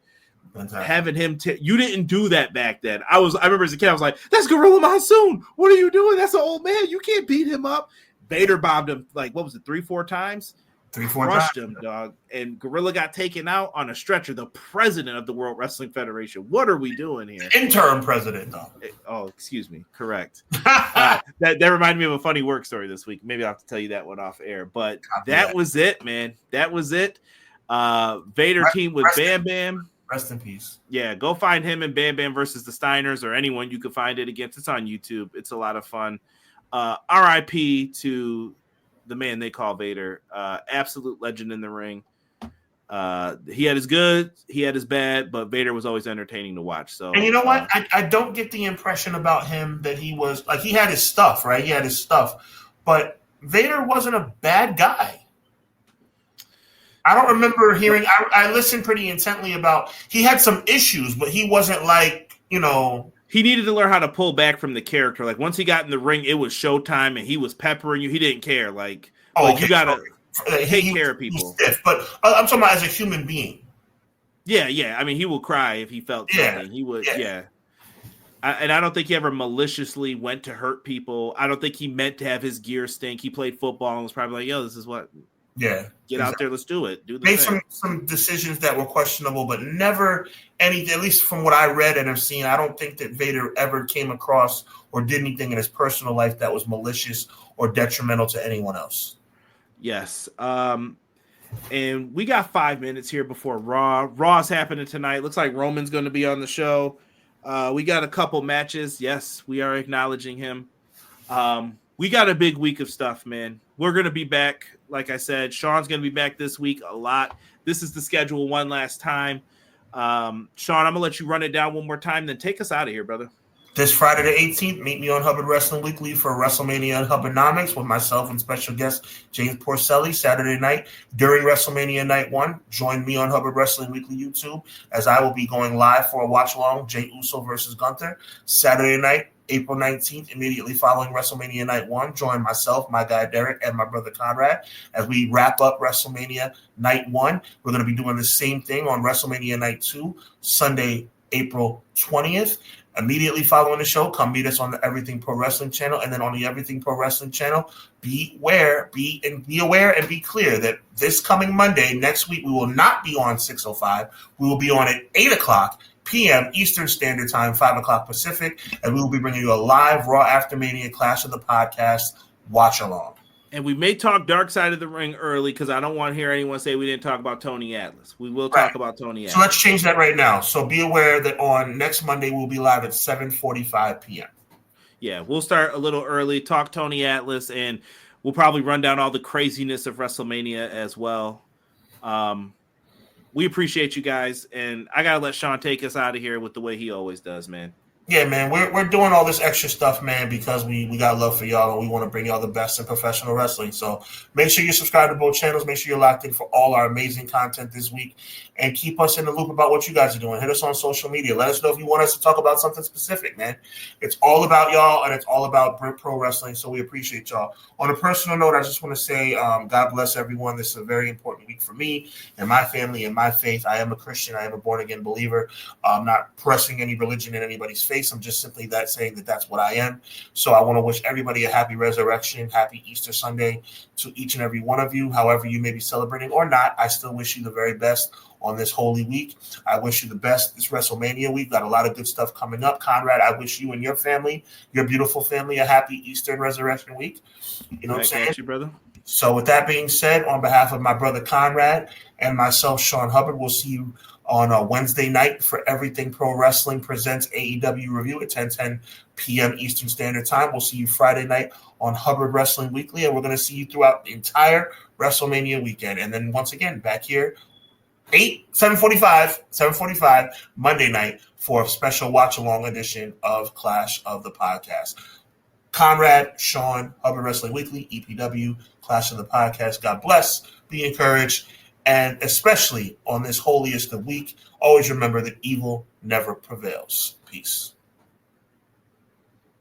Fantastic. Having him, you didn't do that back then. I remember as a kid, I was like, "That's Gorilla Monsoon. What are you doing? That's an old man. You can't beat him up." Vader bombed him like, what was it, 3-4 times? 3-4 crushed times. Him, dog. And Gorilla got taken out on a stretcher. The president of the World Wrestling Federation. What are we doing here? Interim president, though. Oh, excuse me. Correct. That reminded me of a funny work story this week. Maybe I'll have to tell you that one off air. But that was it, man. That was it. Vader team with Bam Bam. Rest in peace. Yeah, go find him and Bam Bam versus the Steiners or anyone you can find it against. It's on YouTube. It's a lot of fun. R.I.P. to the man they call Vader. Absolute legend in the ring. He had his good, he had his bad, but Vader was always entertaining to watch. So, and you know what? I don't get the impression about him that he was like, he had his stuff, right? He had his stuff, but Vader wasn't a bad guy. I don't remember hearing. I listened pretty intently about. He had some issues, but he wasn't like, you know. He needed to learn how to pull back from the character. Like, once he got in the ring, it was showtime, and he was peppering you. He didn't care. Like, you gotta take care of people. Stiff, but I'm talking about as a human being. Yeah. I mean, he will cry if he felt something. He would, yeah. And I don't think he ever maliciously went to hurt people. I don't think he meant to have his gear stink. He played football and was probably like, "Yo, this is what." Yeah, get out there. Let's do it. Made some decisions that were questionable, but never any. At least from what I read and have seen, I don't think that Vader ever came across or did anything in his personal life that was malicious or detrimental to anyone else. Yes. And we got 5 minutes here before Raw. Raw's happening tonight. Looks like Roman's going to be on the show. We got a couple matches. Yes, we are acknowledging him. We got a big week of stuff, man. We're going to be back. Like I said, Sean's going to be back this week a lot. This is the schedule one last time. Sean, I'm going to let you run it down one more time, then take us out of here, brother. This Friday the 18th, meet me on Hubbard Wrestling Weekly for WrestleMania and Hubbardonomics with myself and special guest James Porcelli. Saturday night during WrestleMania Night 1, join me on Hubbard Wrestling Weekly YouTube as I will be going live for a watch-along, Jey Uso versus Gunther. Saturday night, April 19th, immediately following WrestleMania Night 1, join myself, my guy Derek, and my brother Conrad as we wrap up WrestleMania Night 1. We're going to be doing the same thing on WrestleMania Night 2, Sunday, April 20th. Immediately following the show, come meet us on the Everything Pro Wrestling channel, and then on the Everything Pro Wrestling channel, be aware and be clear that this coming Monday, next week, we will not be on 6:05. We will be on at 8:00 p.m. Eastern Standard Time, 5:00 Pacific, and we will be bringing you a live Raw After Mania Clash of the Podcast watch along. And we may talk Dark Side of the Ring early because I don't want to hear anyone say we didn't talk about Tony Atlas. We will talk about Tony Atlas. So let's change that right now. So be aware that on next Monday, we'll be live at 7:45 p.m. Yeah, we'll start a little early, talk Tony Atlas, and we'll probably run down all the craziness of WrestleMania as well. We appreciate you guys, and I got to let Sean take us out of here with the way he always does, man. Yeah, man, we're doing all this extra stuff, man, because we got love for y'all and we want to bring y'all the best in professional wrestling. So make sure you subscribe to both channels. Make sure you're locked in for all our amazing content this week and keep us in the loop about what you guys are doing. Hit us on social media. Let us know if you want us to talk about something specific, man. It's all about y'all and it's all about pro wrestling, so we appreciate y'all. On a personal note, I just want to say God bless everyone. This is a very important week for me and my family and my faith. I am a Christian. I am a born-again believer. I'm not pressing any religion in anybody's face. I'm just simply saying that that's what I am. So I want to wish everybody a happy resurrection, happy Easter Sunday to each and every one of you. However you may be celebrating or not, I still wish you the very best on this holy week. I wish you the best this WrestleMania week. Got a lot of good stuff coming up. Conrad, I wish you and your family, your beautiful family, a happy Easter and Resurrection week. You know what I'm saying? You, brother. So with that being said, on behalf of my brother Conrad and myself, Sean Hubbard, we'll see you on a Wednesday night for Everything Pro Wrestling Presents AEW Review at 10:10 p.m. Eastern Standard Time. We'll see you Friday night on Hubbard Wrestling Weekly, and we're going to see you throughout the entire WrestleMania weekend. And then once again, back here, 7:45 Monday night for a special watch-along edition of Clash of the Podcast. Conrad, Sean, Hubbard Wrestling Weekly, EPW, Clash of the Podcast. God bless. Be encouraged. And especially on this holiest of week, always remember that evil never prevails. Peace.